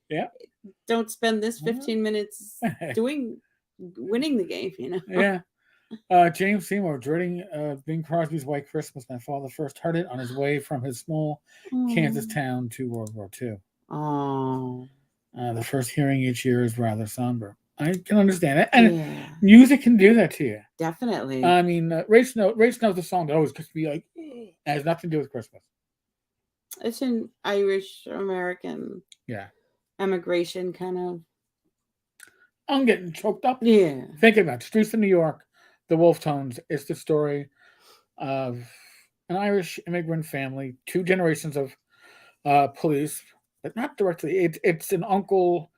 [SPEAKER 2] don't spend this 15 minutes winning the game,
[SPEAKER 1] Yeah. James Seymour, dreading Bing Crosby's White Christmas. My father first heard it on his way from his small Kansas town to World War II.
[SPEAKER 2] Oh.
[SPEAKER 1] The first hearing each year is rather somber. I can understand it. And music can do that to you.
[SPEAKER 2] Definitely.
[SPEAKER 1] I mean, Race knows the song that always gets me like, it has nothing to do with Christmas.
[SPEAKER 2] It's an Irish American emigration kind of.
[SPEAKER 1] I'm getting choked up.
[SPEAKER 2] Yeah.
[SPEAKER 1] Thinking about Streets of New York, the Wolf Tones. It's the story of an Irish immigrant family, 2 generations of police, but not directly. It's an uncle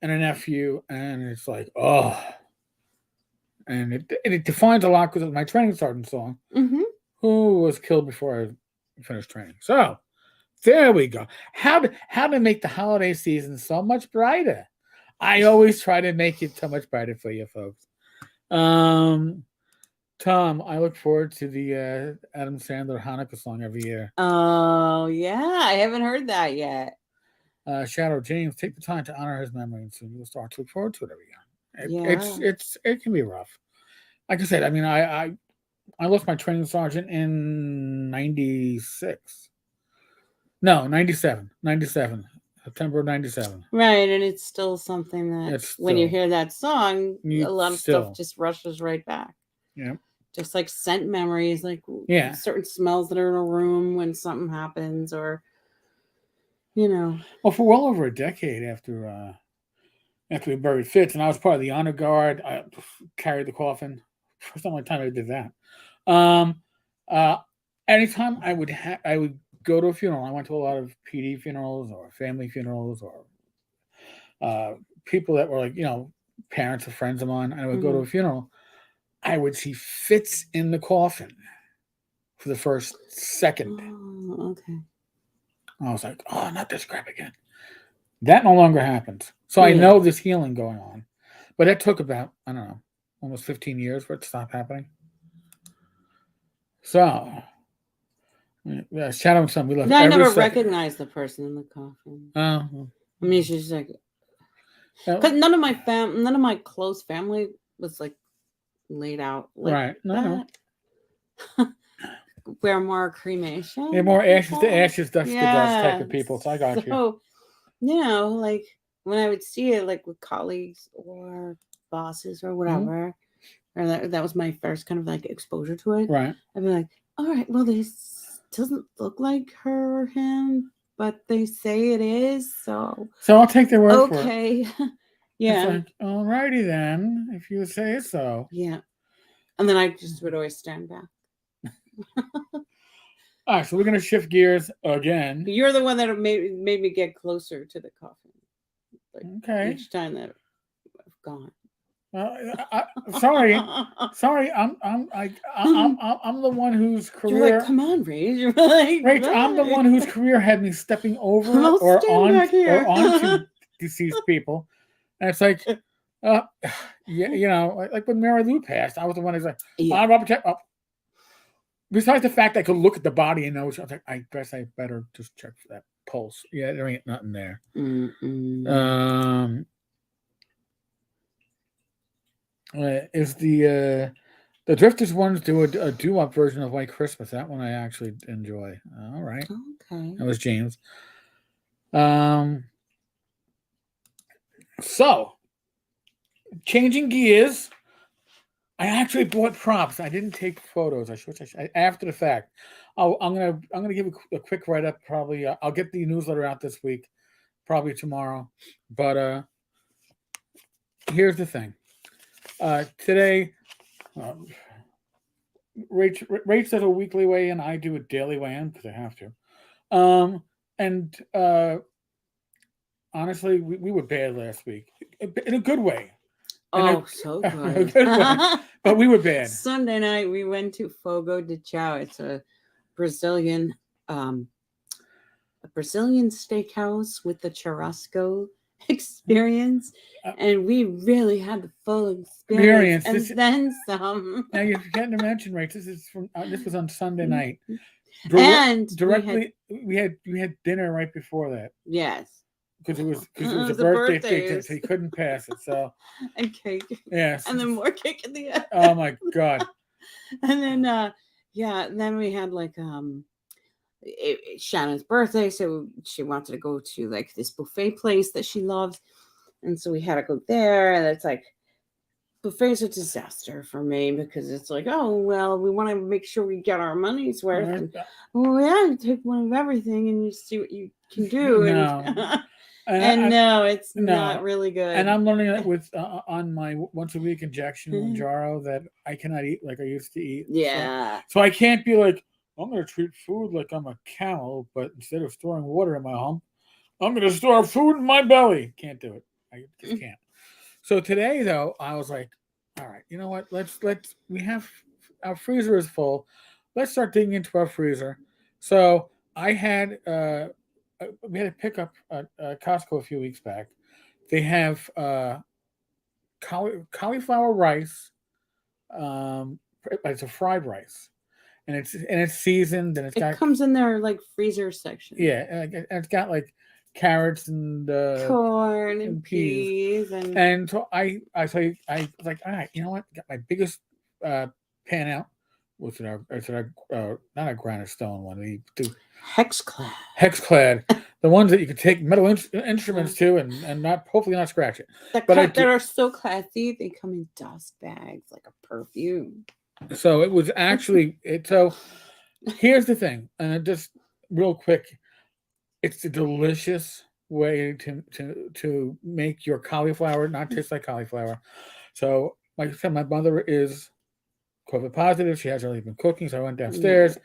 [SPEAKER 1] and a nephew, and it's like, oh. And it defines a lot because it's my training sergeant song, who was killed before I finished training. So there we go. How to make the holiday season so much brighter. I always try to make it so much brighter for you folks. Tom, I look forward to the Adam Sandler Hanukkah song every year.
[SPEAKER 2] Oh, yeah. I haven't heard that yet.
[SPEAKER 1] Shadow James, take the time to honor his memory, and soon you'll start to look forward to it every year. It can be rough. Like I said, I mean, I lost my training sergeant in 96. No, 97. September of 97.
[SPEAKER 2] Right, and it's still something that when you hear that song, a lot of stuff just rushes right back.
[SPEAKER 1] Yeah.
[SPEAKER 2] Just like scent memories, like certain smells that are in a room when something happens, or Well,
[SPEAKER 1] for well over a decade after we buried Fitz, and I was part of the honor guard, I carried the coffin. First time I did that. Anytime I would go to a funeral. I went to a lot of PD funerals or family funerals or people that were like, parents or friends of mine. I would go to a funeral. I would see Fitz in the coffin for the first second.
[SPEAKER 2] Oh, okay.
[SPEAKER 1] I was like, oh, not this crap again. That no longer happens. So I know there's healing going on. But it took about, I don't know, almost 15 years for it to stop happening. So, Shadow and Son, we left.
[SPEAKER 2] I never recognized the person in the coffin.
[SPEAKER 1] Oh.
[SPEAKER 2] I mean, she's like, because none of my close family was like laid out like that. We're more cremation.
[SPEAKER 1] They're more ashes to ashes, dust to dust type of people. So I got you.
[SPEAKER 2] Like when I would see it, like with colleagues or bosses or whatever, or that was my first kind of like exposure to it.
[SPEAKER 1] Right.
[SPEAKER 2] I'd be like, All right. Well, this doesn't look like her or him, but they say it is. So
[SPEAKER 1] So I'll take their word for it.
[SPEAKER 2] okay.
[SPEAKER 1] It's
[SPEAKER 2] Yeah.
[SPEAKER 1] like, alrighty then, if you say so.
[SPEAKER 2] Yeah. And then I just would always stand back.
[SPEAKER 1] All right, so we're gonna shift gears again.
[SPEAKER 2] You're the one that made me get closer to the coffin. Like
[SPEAKER 1] Okay.
[SPEAKER 2] each time that I've gone.
[SPEAKER 1] Sorry, I'm the one whose
[SPEAKER 2] You're
[SPEAKER 1] career.
[SPEAKER 2] like, come on, Rage. You're like,
[SPEAKER 1] Rach, I'm the one whose career had me stepping over
[SPEAKER 2] I'll
[SPEAKER 1] or
[SPEAKER 2] stand back here.
[SPEAKER 1] onto deceased people, and it's like, yeah, you know, like when Mary Lou passed, I was the one who's like,
[SPEAKER 2] Yeah.
[SPEAKER 1] I'm up. Besides the fact I could look at the body and know, I was like, I guess I better just check for that pulse. Yeah, there ain't nothing there. Is the Drifters ones do a doo-wop version of White Christmas? That one I actually enjoy. All right,
[SPEAKER 2] Okay.
[SPEAKER 1] that was James. So changing gears, I actually bought props. I didn't take photos. I should after the fact. I'm gonna give a quick write up. Probably I'll get the newsletter out this week, probably tomorrow. But here's the thing. Today, Rach does a weekly weigh-in. I do a daily weigh-in because I have to. And honestly, we were bad last week in a good way.
[SPEAKER 2] Oh, so good.
[SPEAKER 1] Good way. But we were bad.
[SPEAKER 2] Sunday night we went to Fogo de Chao. It's a Brazilian steakhouse with the churrasco experience, and we really had the full experience and then some.
[SPEAKER 1] Now you're forgetting to mention, Rach. This was on Sunday night,
[SPEAKER 2] and
[SPEAKER 1] directly we had dinner right before that.
[SPEAKER 2] Yes.
[SPEAKER 1] Because it was a birthday cake, so he couldn't pass it. So
[SPEAKER 2] and cake,
[SPEAKER 1] yes,
[SPEAKER 2] and then more cake in the end.
[SPEAKER 1] Oh my god!
[SPEAKER 2] And then then we had like Shannon's birthday, so she wanted to go to like this buffet place that she loves, and so we had to go there. And it's like buffet's a disaster for me because it's like, oh well, we want to make sure we get our money's worth. And, well, yeah, take one of everything and you see what you can do.
[SPEAKER 1] No.
[SPEAKER 2] And no, it's not really good.
[SPEAKER 1] And I'm learning that with on my once a week injection Manjaro that I cannot eat like I used to eat.
[SPEAKER 2] Yeah.
[SPEAKER 1] So I can't be like, I'm going to treat food like I'm a camel, but instead of storing water in my hump, I'm going to store food in my belly. Can't do it. I just can't. So today though, I was like, all right, you know what? We have our freezer is full. Let's start digging into our freezer. So I had we had a pickup at Costco a few weeks back. They have cauliflower rice. It's a fried rice, and it's seasoned, and it
[SPEAKER 2] comes in their like freezer section.
[SPEAKER 1] Yeah, and it's got like carrots and
[SPEAKER 2] corn and peas
[SPEAKER 1] and so I was like, all right, you know what? Got my biggest pan out. What's it? Not a granite stone one. The hexclad, the ones that you can take metal instruments to and not hopefully not scratch it.
[SPEAKER 2] That are so classy. They come in dust bags like a perfume.
[SPEAKER 1] So it was actually it. So here's the thing, and just real quick, it's a delicious way to make your cauliflower not taste like cauliflower. So like I said, my mother is COVID positive. She hasn't really been cooking, so I went downstairs.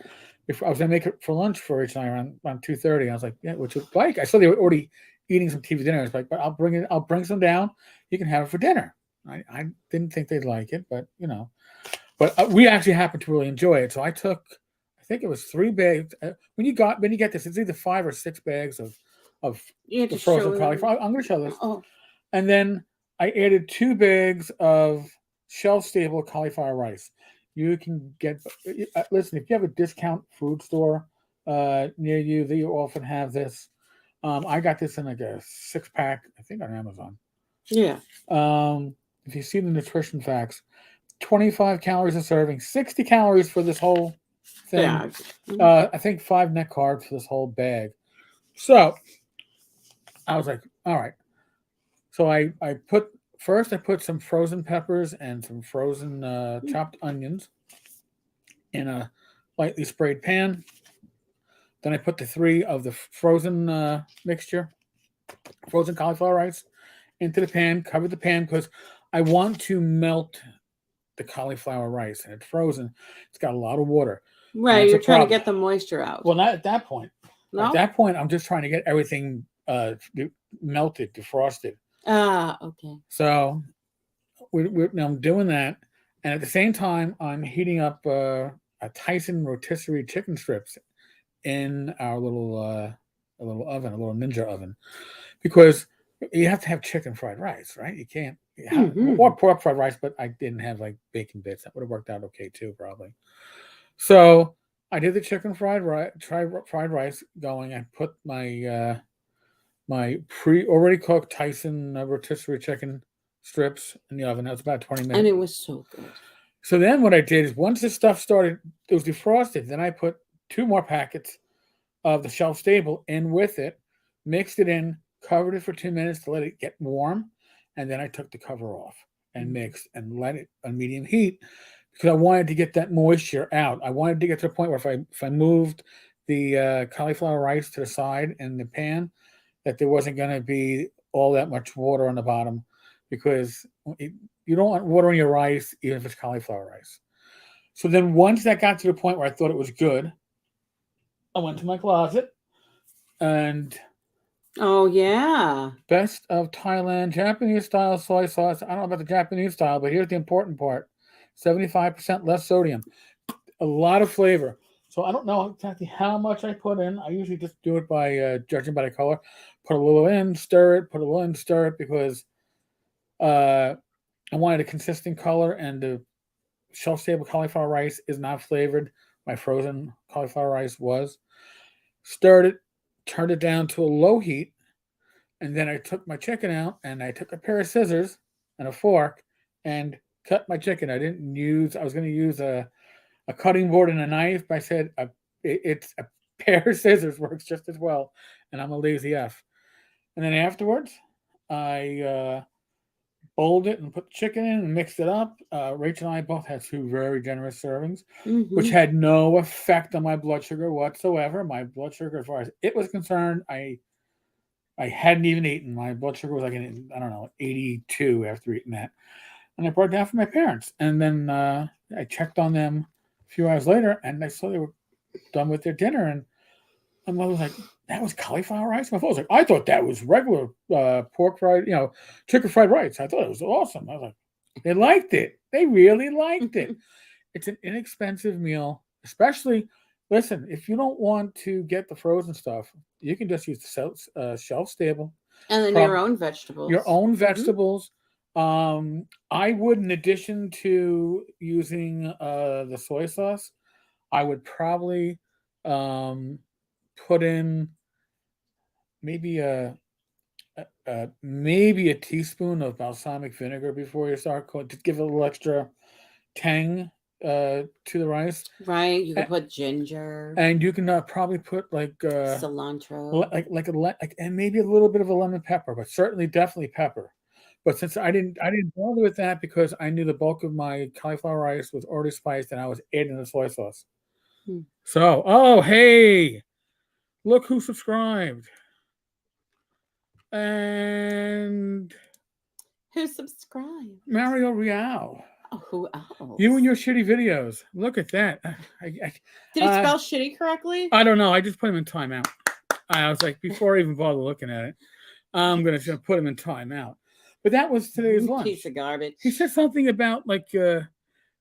[SPEAKER 1] If I was gonna make it for lunch for each night around 2:30, I was like, "Yeah, what you like?" I saw they were already eating some TV dinner. I was like, "But I'll bring some down. You can have it for dinner." I didn't think they'd like it, but you know, but we actually happened to really enjoy it. So I took, I think it was 3 bags. When you get this, it's either 5 or 6 bags of the frozen cauliflower. I'm going to show this.
[SPEAKER 2] Oh.
[SPEAKER 1] And then I added 2 bags of shelf-stable cauliflower rice. You can get, listen, if you have a discount food store near you, they often have this. I got this in like a 6-pack, I think on Amazon.
[SPEAKER 2] Yeah.
[SPEAKER 1] If you see the nutrition facts, 25 calories a serving, 60 calories for this whole thing. Yeah. I think 5 net carbs for this whole bag. So I was like, all right. So I put some frozen peppers and some frozen chopped onions in a lightly sprayed pan. Then I put the 3 of the frozen mixture, frozen cauliflower rice, into the pan. Cover the pan because I want to melt the cauliflower rice, and it's frozen. It's got a lot of water.
[SPEAKER 2] Right,
[SPEAKER 1] That's a
[SPEAKER 2] you're trying to
[SPEAKER 1] problem.
[SPEAKER 2] get the moisture out.
[SPEAKER 1] Well, not at that point. At
[SPEAKER 2] No?
[SPEAKER 1] that point, I'm just trying to get everything melted, defrosted.
[SPEAKER 2] Okay.
[SPEAKER 1] So I'm doing that, and at the same time, I'm heating up a Tyson rotisserie chicken strips in our little oven, a little ninja oven, because you have to have chicken fried rice, right? You can't have, or pork fried rice, but I didn't have like bacon bits. That would have worked out okay too, probably. So I did the chicken fried rice going. I put my my already cooked Tyson rotisserie chicken strips in the oven. That was about 20 minutes.
[SPEAKER 2] And it was so good.
[SPEAKER 1] So then what I did is once the stuff started, it was defrosted. Then I put 2 more packets of the shelf stable in with it, mixed it in, covered it for 2 minutes to let it get warm, and then I took the cover off and mixed and let it on medium heat because I wanted to get that moisture out. I wanted to get to the point where if I moved the cauliflower rice to the side in the pan, that there wasn't going to be all that much water on the bottom, because you don't want water in your rice, even if it's cauliflower rice. So then once that got to the point where I thought it was good, I went to my closet and
[SPEAKER 2] Oh, yeah.
[SPEAKER 1] best of Thailand Japanese style soy sauce. I don't know about the Japanese style, but here's the important part: 75% less sodium, a lot of flavor. So I don't know exactly how much I put in. I usually just do it by judging by the color. Put a little in, stir it. Put a little in, stir it, because I wanted a consistent color, and the shelf-stable cauliflower rice is not flavored. My frozen cauliflower rice was. Stirred it, turned it down to a low heat, and then I took my chicken out, and I took a pair of scissors and a fork and cut my chicken. I was going to use a cutting board and a knife, but I said it's a pair of scissors works just as well, and I'm a lazy F. And then afterwards, I bowled it and put the chicken in and mixed it up. Rachel and I both had 2 very generous servings, which had no effect on my blood sugar whatsoever. My blood sugar, as far as it was concerned, I hadn't even eaten. My blood sugar was like, I don't know, 82 after eating that. And I brought it down for my parents. And then I checked on them a few hours later, and I saw they were done with their dinner. And my mother was like, "That was cauliflower rice?" My father was like, "I thought that was regular pork fried, chicken fried rice. I thought it was awesome." I was like, they liked it. They really liked it. It's an inexpensive meal, especially, listen, if you don't want to get the frozen stuff, you can just use the shelf stable.
[SPEAKER 2] And then your own vegetables.
[SPEAKER 1] Your own vegetables. I would, in addition to using the soy sauce, I would probably put in maybe maybe a teaspoon of balsamic vinegar before you start cooking, to give it a little extra tang to the rice.
[SPEAKER 2] Right, you can put ginger,
[SPEAKER 1] and you can probably put like
[SPEAKER 2] cilantro,
[SPEAKER 1] and maybe a little bit of a lemon pepper, but certainly definitely pepper. But since I didn't bother with that, because I knew the bulk of my cauliflower rice was already spiced, and I was adding the soy sauce. So, oh hey, look who subscribed. And
[SPEAKER 2] who subscribed?
[SPEAKER 1] Mario Real.
[SPEAKER 2] Oh, who else?
[SPEAKER 1] You and your shitty videos. Look at that.
[SPEAKER 2] Did he spell shitty correctly?
[SPEAKER 1] I don't know. I just put him in timeout. I was like, before I even bother looking at it, I'm going to put him in timeout. But that was today's lunch.
[SPEAKER 2] Piece of garbage.
[SPEAKER 1] He said something about like shitty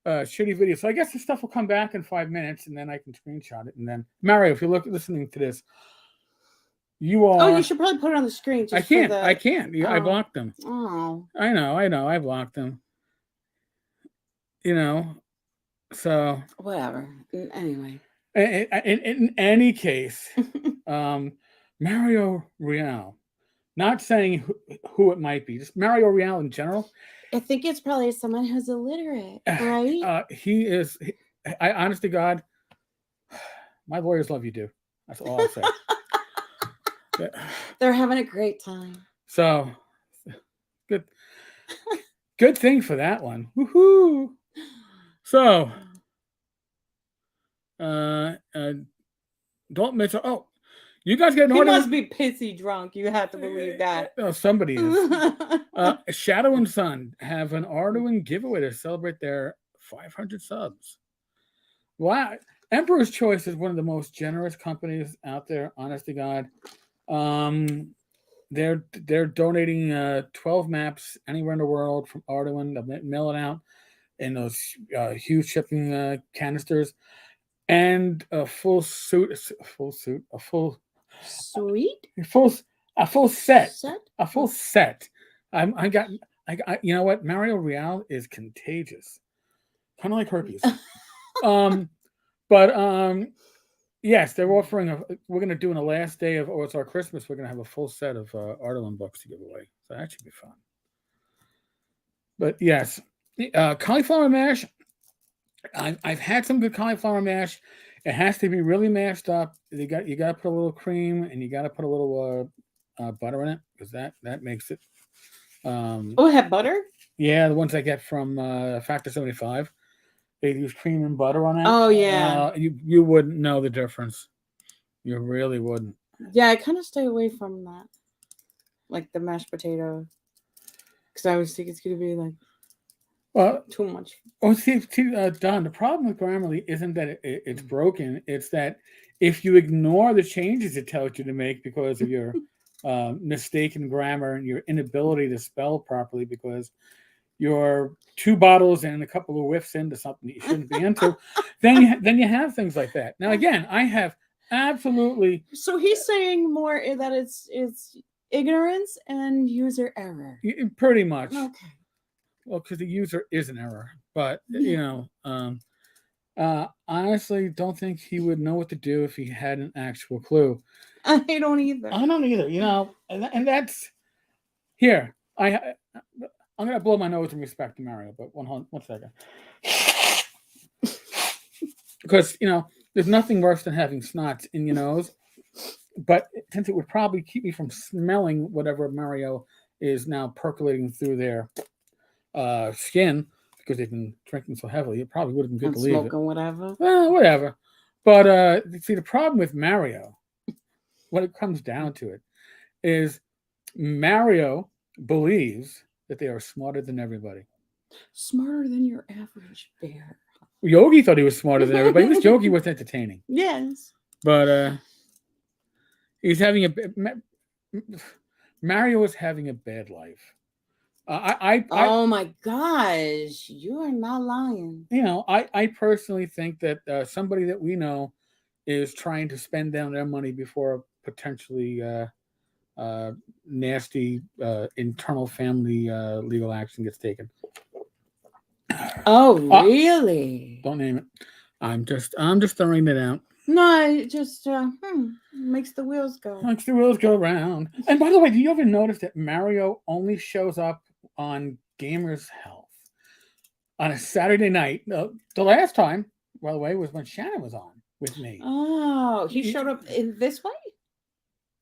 [SPEAKER 1] videos. So I guess the stuff will come back in 5 minutes, and then I can screenshot it. And then, Mario, if you're listening to this, you are.
[SPEAKER 2] Oh, you should probably put it on the screen.
[SPEAKER 1] I can't. I can't. Oh. I blocked them.
[SPEAKER 2] Oh.
[SPEAKER 1] I know. I blocked them. So.
[SPEAKER 2] Whatever. Anyway.
[SPEAKER 1] In any case, Mario Real. Not saying who it might be. Just Mario Real in general.
[SPEAKER 2] I think it's probably someone who's illiterate, right?
[SPEAKER 1] He is. I honest to God, my lawyers love you, dude. That's all I'll say.
[SPEAKER 2] They're having a great time.
[SPEAKER 1] So, good thing for that one. Woohoo! So, Don't miss. Oh, you guys get an
[SPEAKER 2] He
[SPEAKER 1] order.
[SPEAKER 2] must be pissy drunk. You have to believe that.
[SPEAKER 1] Oh, somebody is. Shadow and Sun have an Arduin giveaway to celebrate their 500 subs. Wow. Emperor's Choice is one of the most generous companies out there, honest to God. They're donating 12 maps anywhere in the world from Arduin. They'll mail it out in those huge shipping canisters, and a full suit, a full
[SPEAKER 2] Sweet
[SPEAKER 1] set,
[SPEAKER 2] set.
[SPEAKER 1] a full set. I got, you know what? Mario Real is contagious, kind of like herpes. But yes, they're offering we're going to do in the last day of, it's our Christmas. We're going to have a full set of Arduin books to give away. So that should be fun. But yes, cauliflower mash. I've had some good cauliflower mash. It has to be really mashed up. You got to put a little cream, and you got to put a little butter in it, because that makes it.
[SPEAKER 2] It had butter?
[SPEAKER 1] Yeah, the ones I get from Factor 75. They use cream and butter on it.
[SPEAKER 2] Oh yeah.
[SPEAKER 1] You wouldn't know the difference. You really wouldn't.
[SPEAKER 2] Yeah, I kind of stay away from that, like the mashed potato, because I always think it's gonna be like too much.
[SPEAKER 1] Oh, see, Don. The problem with Grammarly isn't that it's broken. It's that if you ignore the changes it tells you to make because of your mistaken grammar and your inability to spell properly, because you're 2 bottles and a couple of whiffs into something that you shouldn't be into, then you have things like that. Now, again, I have absolutely.
[SPEAKER 2] So he's saying more that it's ignorance and user error.
[SPEAKER 1] Pretty much.
[SPEAKER 2] Okay.
[SPEAKER 1] Well, because the user is an error, but honestly, don't think he would know what to do if he had an actual clue.
[SPEAKER 2] I don't either.
[SPEAKER 1] And that's here. I'm gonna blow my nose in respect to Mario, but one second. Because there's nothing worse than having snots in your nose. But since it would probably keep me from smelling whatever Mario is now percolating through their skin, because they've been drinking so heavily, it probably would have been good to leave it.
[SPEAKER 2] Smoking whatever.
[SPEAKER 1] Well, whatever. But see, the problem with Mario, when it comes down to it, is Mario believes that they are smarter than everybody.
[SPEAKER 2] Smarter than your average bear.
[SPEAKER 1] Yogi thought he was smarter than everybody. This Yogi was entertaining.
[SPEAKER 2] Yes.
[SPEAKER 1] But he's having Mario is having a bad life.
[SPEAKER 2] Oh my gosh, you are not lying.
[SPEAKER 1] I personally think that somebody that we know is trying to spend down their money before a potentially nasty internal family legal action gets taken.
[SPEAKER 2] Oh, really?
[SPEAKER 1] Don't name it. I'm just throwing it out.
[SPEAKER 2] No, it just makes the wheels go.
[SPEAKER 1] Makes the wheels go round. And by the way, do you ever notice that Mario only shows up on Gamers Health on a Saturday night? The last time, by the way, was when Shannon was on with me.
[SPEAKER 2] Oh, he showed up in this way?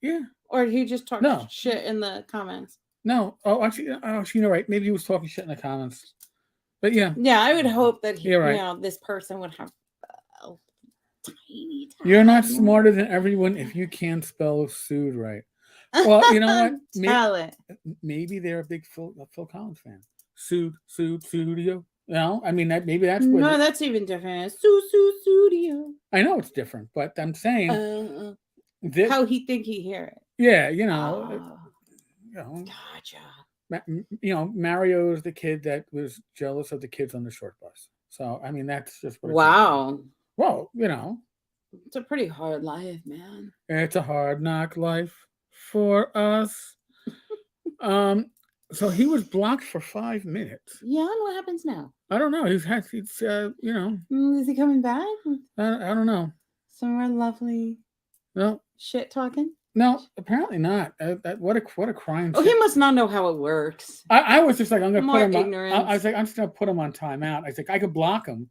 [SPEAKER 1] Yeah.
[SPEAKER 2] Or he just talked shit in the comments?
[SPEAKER 1] No. Oh, actually, you're right. Maybe he was talking shit in the comments. But yeah.
[SPEAKER 2] Yeah, I would hope that
[SPEAKER 1] right.
[SPEAKER 2] This person would have tiny.
[SPEAKER 1] You're not smarter than everyone if you can't spell "sued" right. Well, you know what? Maybe they're a big Phil Collins fan. Studio. I mean maybe that's what.
[SPEAKER 2] No, that's even different. Studio.
[SPEAKER 1] I know it's different, but I'm saying
[SPEAKER 2] how he think he hear it.
[SPEAKER 1] Yeah,
[SPEAKER 2] Gotcha.
[SPEAKER 1] Mario's the kid that was jealous of the kids on the short bus. So I mean, that's just what.
[SPEAKER 2] Wow.
[SPEAKER 1] Well,
[SPEAKER 2] it's a pretty hard life, man.
[SPEAKER 1] It's a hard knock life for us. So he was blocked for 5 minutes.
[SPEAKER 2] Yeah, and what happens now?
[SPEAKER 1] I don't know. He's
[SPEAKER 2] Is he coming back?
[SPEAKER 1] I don't know.
[SPEAKER 2] Somewhere lovely.
[SPEAKER 1] No.
[SPEAKER 2] Shit talking?
[SPEAKER 1] No, apparently not. What a crime!
[SPEAKER 2] Oh, he must not know how it works.
[SPEAKER 1] I was just like, I'm gonna put him.
[SPEAKER 2] Ignorance.
[SPEAKER 1] I was like, I'm just gonna put him on timeout. I was like, I could block him,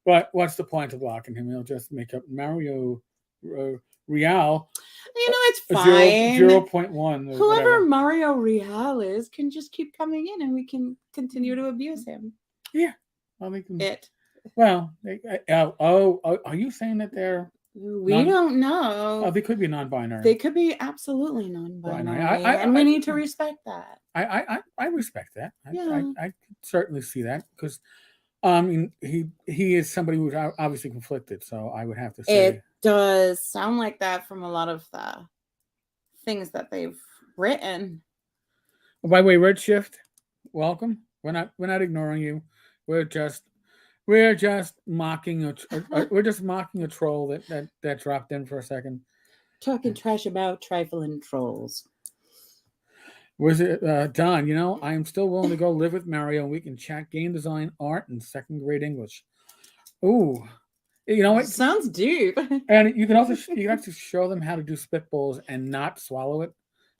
[SPEAKER 1] but what's the point of blocking him? He'll just make up Mario Real.
[SPEAKER 2] It's fine.
[SPEAKER 1] 0.1.
[SPEAKER 2] Whoever
[SPEAKER 1] whatever.
[SPEAKER 2] Mario Real is can just keep coming in, and we can continue to abuse him.
[SPEAKER 1] Yeah, well, they can. Well, are you saying that they're
[SPEAKER 2] We don't know.
[SPEAKER 1] Oh, they could be non-binary.
[SPEAKER 2] They could be absolutely non-binary, and we need to respect that.
[SPEAKER 1] I respect that.
[SPEAKER 2] Yeah.
[SPEAKER 1] I could certainly see that because he is somebody who's obviously conflicted. So I would have to say
[SPEAKER 2] It does sound like that from a lot of the things that they've written.
[SPEAKER 1] By the way, Redshift, welcome. We're not ignoring you. We're just mocking we're just mocking a troll that dropped in for a second.
[SPEAKER 2] Talking trash about trifling trolls.
[SPEAKER 1] Was it Don? I am still willing to go live with Mario, and we can chat game design, art, and second grade English. Ooh, what?
[SPEAKER 2] Sounds deep.
[SPEAKER 1] And you have to show them how to do spitballs and not swallow it,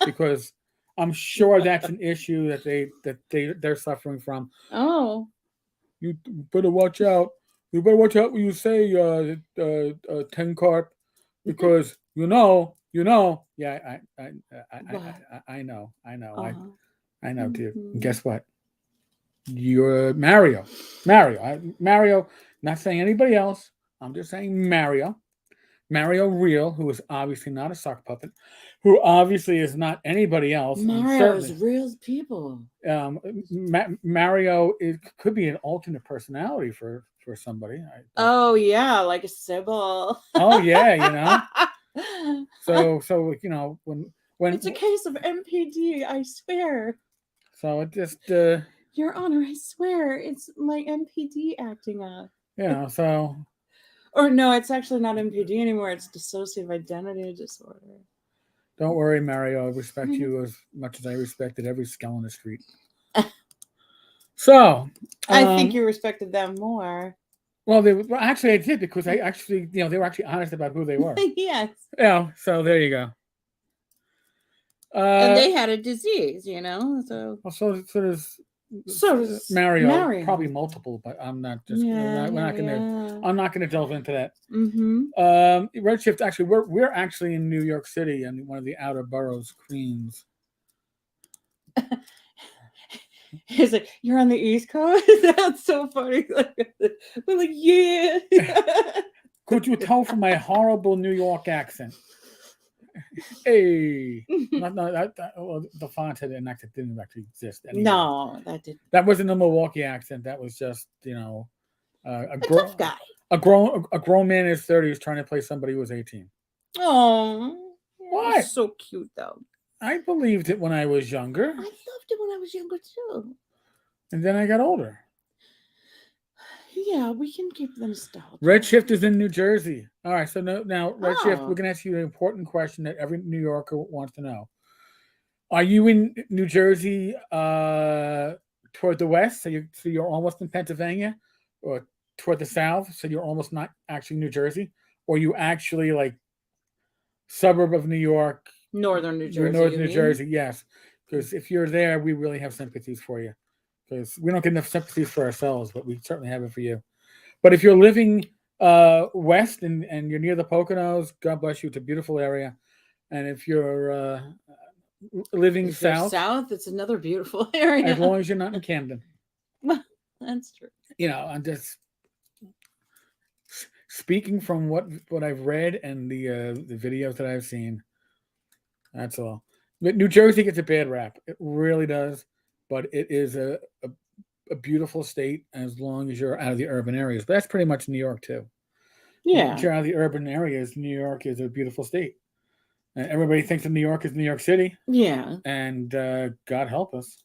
[SPEAKER 1] because I'm sure that's an issue that they're suffering from.
[SPEAKER 2] Oh,
[SPEAKER 1] You better watch out. You better watch out when you say 10 carp, because you know. Yeah, I know.
[SPEAKER 2] uh-huh.
[SPEAKER 1] I know, dude.
[SPEAKER 2] Mhm.
[SPEAKER 1] Guess what? You're Mario. Mario. Not saying anybody else. I'm just saying Mario. Mario Real, who is obviously not a sock puppet, who obviously is not anybody else.
[SPEAKER 2] Mario's real people.
[SPEAKER 1] Mario could be an alternate personality for somebody.
[SPEAKER 2] Oh yeah, like a Sybil.
[SPEAKER 1] Oh yeah, So when
[SPEAKER 2] it's a case of MPD, I swear.
[SPEAKER 1] So it just
[SPEAKER 2] Your Honor, I swear it's my MPD acting up.
[SPEAKER 1] So.
[SPEAKER 2] Or no, it's actually not MPD anymore. It's dissociative identity disorder.
[SPEAKER 1] Don't worry, Mario. I respect you as much as I respected every skull on the street. So
[SPEAKER 2] I think you respected them more.
[SPEAKER 1] Well, actually I did, because they were actually honest about who they were.
[SPEAKER 2] Yes.
[SPEAKER 1] Yeah. So there you go.
[SPEAKER 2] And they had a disease, So does
[SPEAKER 1] Mario. Probably multiple, but I'm not just. I'm not gonna delve into that.
[SPEAKER 2] Mm-hmm.
[SPEAKER 1] Redshift. Actually, we're actually in New York City, in one of the outer boroughs, Queens.
[SPEAKER 2] He's like, you're on the East Coast? That's so funny. We're like, yeah.
[SPEAKER 1] Could you tell from my horrible New York accent? Hey, the font didn't actually exist anymore.
[SPEAKER 2] No, that didn't.
[SPEAKER 1] That wasn't a Milwaukee accent. That was just
[SPEAKER 2] a tough guy.
[SPEAKER 1] A grown man in his 30s trying to play somebody who was 18.
[SPEAKER 2] Oh,
[SPEAKER 1] what?
[SPEAKER 2] So cute though.
[SPEAKER 1] I believed it when I was younger.
[SPEAKER 2] I loved it when I was younger too.
[SPEAKER 1] And then I got older.
[SPEAKER 2] Yeah, we can keep them nostalgia.
[SPEAKER 1] Redshift is in New Jersey. All right, so now Redshift, we're gonna ask you an important question that every New Yorker wants to know. Are you in New Jersey toward the west, so you're almost in Pennsylvania, or toward the south, so you're almost not actually New Jersey, or you actually like suburb of New York,
[SPEAKER 2] northern New Jersey?
[SPEAKER 1] Northern New Jersey, yes. Because if you're there, we really have sympathies for you. Because we don't get enough sympathies for ourselves, but we certainly have it for you. But if you're living west and you're near the Poconos, God bless you. It's a beautiful area. And if you're living south,
[SPEAKER 2] it's another beautiful area.
[SPEAKER 1] As long as you're not in Camden.
[SPEAKER 2] That's true.
[SPEAKER 1] I'm just speaking from what I've read and the videos that I've seen. That's all. But New Jersey gets a bad rap. It really does. But it is a beautiful state as long as you're out of the urban areas. But that's pretty much New York too.
[SPEAKER 2] Yeah.
[SPEAKER 1] Once you're out of the urban areas, New York is a beautiful state. And everybody thinks that New York is New York City.
[SPEAKER 2] Yeah.
[SPEAKER 1] And God help us.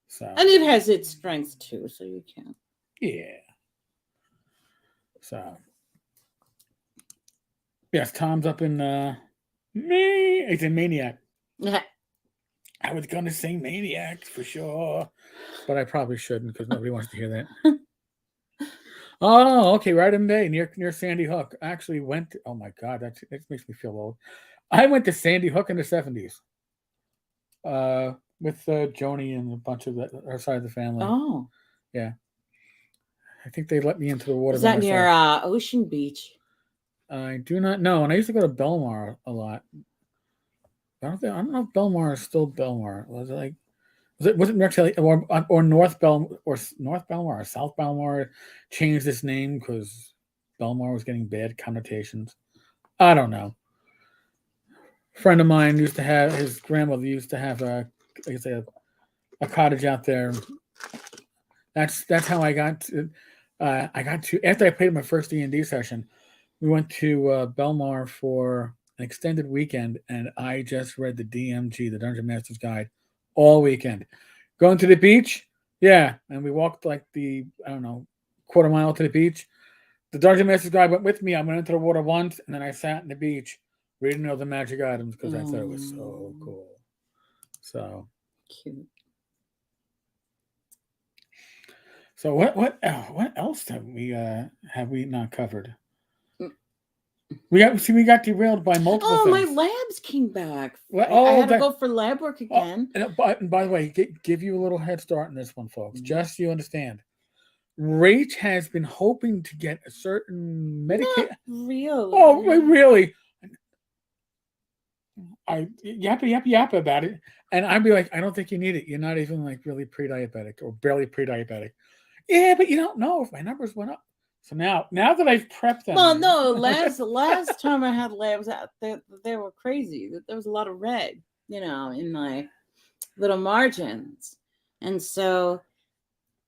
[SPEAKER 1] So.
[SPEAKER 2] And it has its strengths too, so you can't.
[SPEAKER 1] Yeah. So. Yes, Tom's up in he's in Maniac. I was gonna say Maniac for sure, but I probably shouldn't because nobody wants to hear that. Oh, okay, right in Bay, near Sandy Hook. I actually went. Oh my God, that makes me feel old. I went to Sandy Hook in the 70s. With Joni and a bunch of our side of the family.
[SPEAKER 2] Oh,
[SPEAKER 1] yeah. I think they let me into the water.
[SPEAKER 2] Is that near Ocean Beach?
[SPEAKER 1] I do not know, and I used to go to Belmar a lot. I don't know if Belmar is still Belmar. Was it like Was it Rex Elliott or North Belmar or South Belmar changed this name because Belmar was getting bad connotations? I don't know. A friend of mine used to have his grandmother used to have a cottage out there. That's how I got to. I got to after I played my first D&D session. We went to Belmar for an extended weekend, and I just read the DMG, the Dungeon Master's Guide, all weekend. Going to the beach, yeah, and we walked like I don't know, quarter mile to the beach. The Dungeon Master's Guide went with me. I went into the water once, and then I sat on the beach reading all the magic items because I thought it was so cool. So
[SPEAKER 2] cute.
[SPEAKER 1] So what else have we not covered? We got derailed by multiple things.
[SPEAKER 2] My labs came back.
[SPEAKER 1] Well,
[SPEAKER 2] I had to go for lab work again.
[SPEAKER 1] And by the way, give you a little head start on this one, folks. Just so you understand. Rach has been hoping to get a certain medication.
[SPEAKER 2] Really?
[SPEAKER 1] Oh, really? I yap about it, and I'd be like, I don't think you need it. You're not even like really pre-diabetic or barely pre-diabetic. Yeah, but you don't know if my numbers went up. So now that I've prepped them.
[SPEAKER 2] Well, no, last time I had labs out, they were crazy. There was a lot of red, in my little margins, and so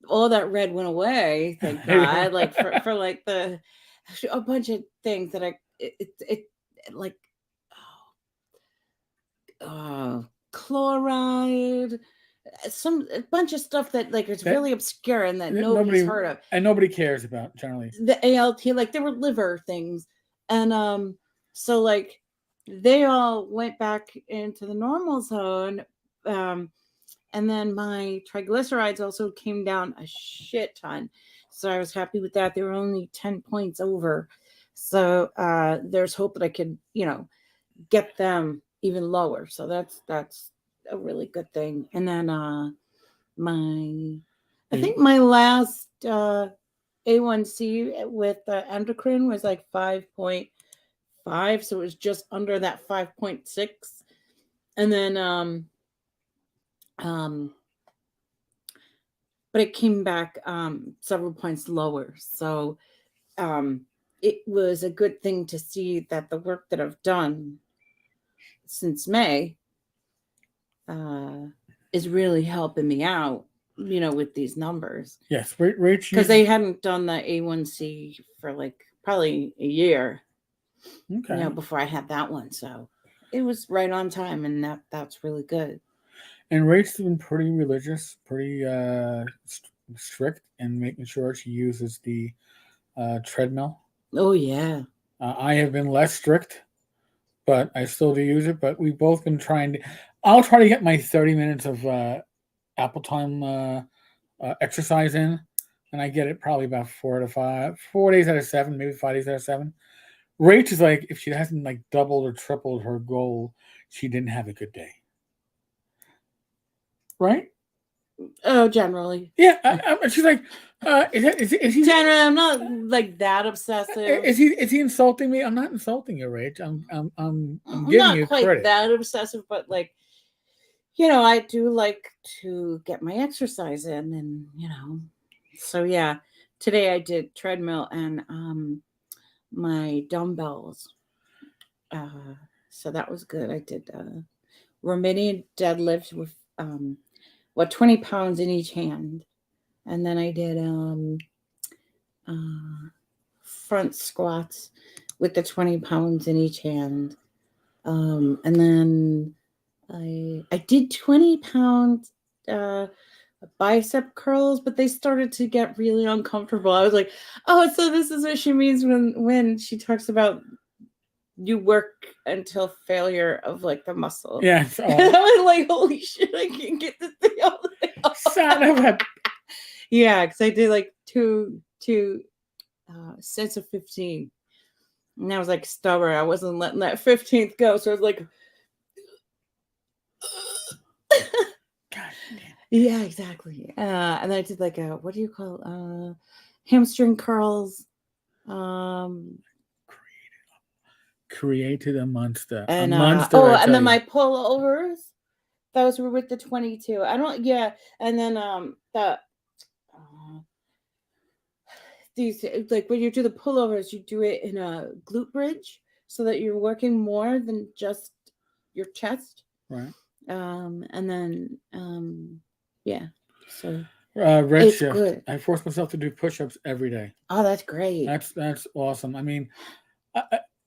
[SPEAKER 2] all that red went away. Thank God. Like for like a bunch of things that chloride, a bunch of stuff that is really obscure and that nobody's heard of,
[SPEAKER 1] and nobody cares about generally.
[SPEAKER 2] The ALT, there were liver things, and so they all went back into the normal zone, and then my triglycerides also came down a shit ton, so I was happy with that. They were only 10 points over, so there's hope that I could get them even lower, so that's a really good thing. And then I think my last A1C with endocrine was 5.5, so it was just under that 5.6, and then but it came back several points lower, so it was a good thing to see that the work that I've done since May is really helping me out, with these numbers.
[SPEAKER 1] Yes, Rach,
[SPEAKER 2] because they hadn't done the A1C for probably a year.
[SPEAKER 1] Okay.
[SPEAKER 2] Before I had that one, so it was right on time, and that's really good.
[SPEAKER 1] And Rach's been pretty religious, pretty strict in making sure she uses the treadmill.
[SPEAKER 2] Oh yeah.
[SPEAKER 1] I have been less strict, but I still do use it. But we've both been trying to. I'll try to get my 30 minutes of Apple time exercise in, and I get it probably about 4 days out of 7, maybe 5 days out of 7. Rach is if she hasn't doubled or tripled her goal, she didn't have a good day. Right?
[SPEAKER 2] Oh, generally.
[SPEAKER 1] Yeah, she's is he
[SPEAKER 2] generally? I'm not that obsessive.
[SPEAKER 1] Is he insulting me? I'm not insulting you, Rach. I'm giving
[SPEAKER 2] not
[SPEAKER 1] you
[SPEAKER 2] quite
[SPEAKER 1] credit.
[SPEAKER 2] That obsessive, but I do like to get my exercise in, and so yeah. Today I did treadmill and my dumbbells. So that was good. I did Romanian deadlifts with 20 pounds in each hand, and then I did front squats with the 20 pounds in each hand, and then I did 20 pound bicep curls, but they started to get really uncomfortable. I was like, oh, so this is what she means when she talks about you work until failure of the muscle.
[SPEAKER 1] Yeah.
[SPEAKER 2] I was holy shit, I can't get this thing out of the
[SPEAKER 1] son of a.
[SPEAKER 2] Yeah, because I did two sets of 15. And I was stubborn. I wasn't letting that 15th go. So I was
[SPEAKER 1] God damn.
[SPEAKER 2] Yeah, exactly. And I did what do you call hamstring curls?
[SPEAKER 1] Created a monster.
[SPEAKER 2] And
[SPEAKER 1] a monster.
[SPEAKER 2] and then my pullovers. Those were with the 22. I don't. Yeah, and then the uh, these like when you do the pullovers, you do it in a glute bridge so that you're working more than just your chest.
[SPEAKER 1] Right.
[SPEAKER 2] And then yeah, so
[SPEAKER 1] Red
[SPEAKER 2] it's
[SPEAKER 1] shift.
[SPEAKER 2] good.
[SPEAKER 1] I force myself to do push-ups every day.
[SPEAKER 2] Oh, that's great.
[SPEAKER 1] That's awesome. I mean,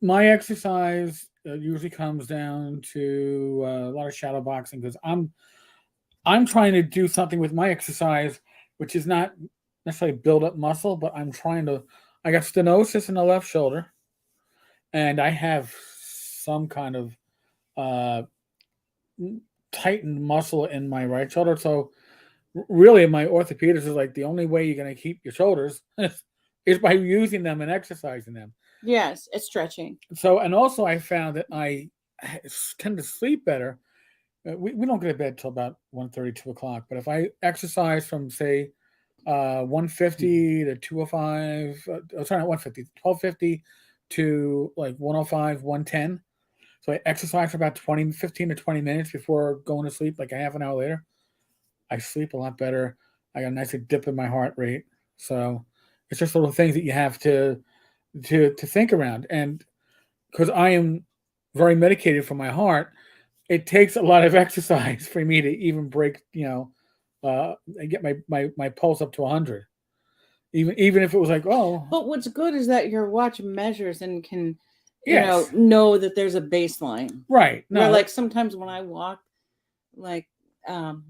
[SPEAKER 1] my exercise usually comes down to a lot of shadow boxing because I'm trying to do something with my exercise, which is not necessarily build up muscle, but I'm trying to. I got stenosis in the left shoulder, and I have some kind of uh, tightened muscle in my right shoulder. So really, my orthopedist is like the only way you're going to keep your shoulders is by using them and exercising them.
[SPEAKER 2] Yes, it's stretching.
[SPEAKER 1] So, and also I found that I tend to sleep better. We don't go to bed till about 1:30, 2 o'clock. But if I exercise from, say, 150 to 205, sorry, not 150, 1250 to like 105, 110. So I exercise for about 15 to 20 minutes before going to sleep, like a half an hour later. I sleep a lot better. I got a nice dip in my heart rate. So it's just little things that you have to think around. And because I am very medicated for my heart, it takes a lot of exercise for me to even break, and get my pulse up to 100. Even if it was like, oh,
[SPEAKER 2] But what's good is that your watch measures and can,
[SPEAKER 1] yes,
[SPEAKER 2] know that there's a baseline.
[SPEAKER 1] right,
[SPEAKER 2] Where
[SPEAKER 1] no,
[SPEAKER 2] like sometimes when I walk, like um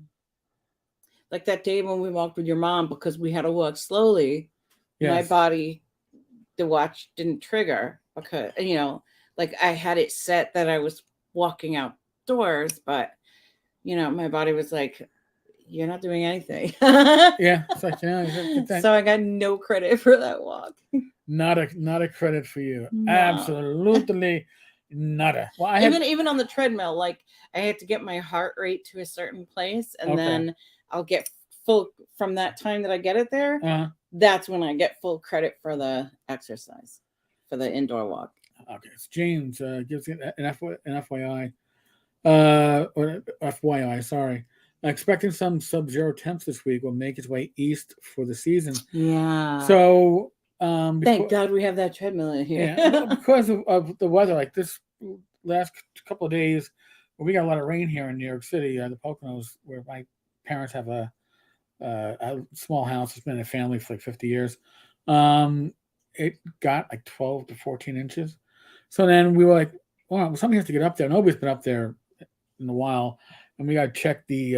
[SPEAKER 2] like that day when we walked with your mom because we had to walk slowly, my
[SPEAKER 1] yes,
[SPEAKER 2] body, the watch didn't trigger because like I had it set that I was walking outdoors, but my body was like, you're not doing anything.
[SPEAKER 1] yeah. It's like
[SPEAKER 2] So I got no credit for that walk.
[SPEAKER 1] not a credit for you.
[SPEAKER 2] No.
[SPEAKER 1] Absolutely nada. Well, I had
[SPEAKER 2] Even on the treadmill, like I had to get my heart rate to a certain place, and
[SPEAKER 1] okay.
[SPEAKER 2] then I'll get full from that time that I get it there.
[SPEAKER 1] Uh,
[SPEAKER 2] That's when I get full credit for the exercise, for the indoor walk.
[SPEAKER 1] okay. It's James gives you an FYI. Or FYI, sorry. Expecting some sub-zero temps this week will make its way east for the season.
[SPEAKER 2] Yeah.
[SPEAKER 1] So,
[SPEAKER 2] Thank God we have that treadmill in here.
[SPEAKER 1] yeah, because of the weather, like this last couple of days, we got a lot of rain here in New York City, the Poconos, where my parents have a small house. It's been in a family for like 50 years. It got like 12 to 14 inches. So then we were like, well, somebody has to get up there. Nobody's been up there in a while, and we got to check the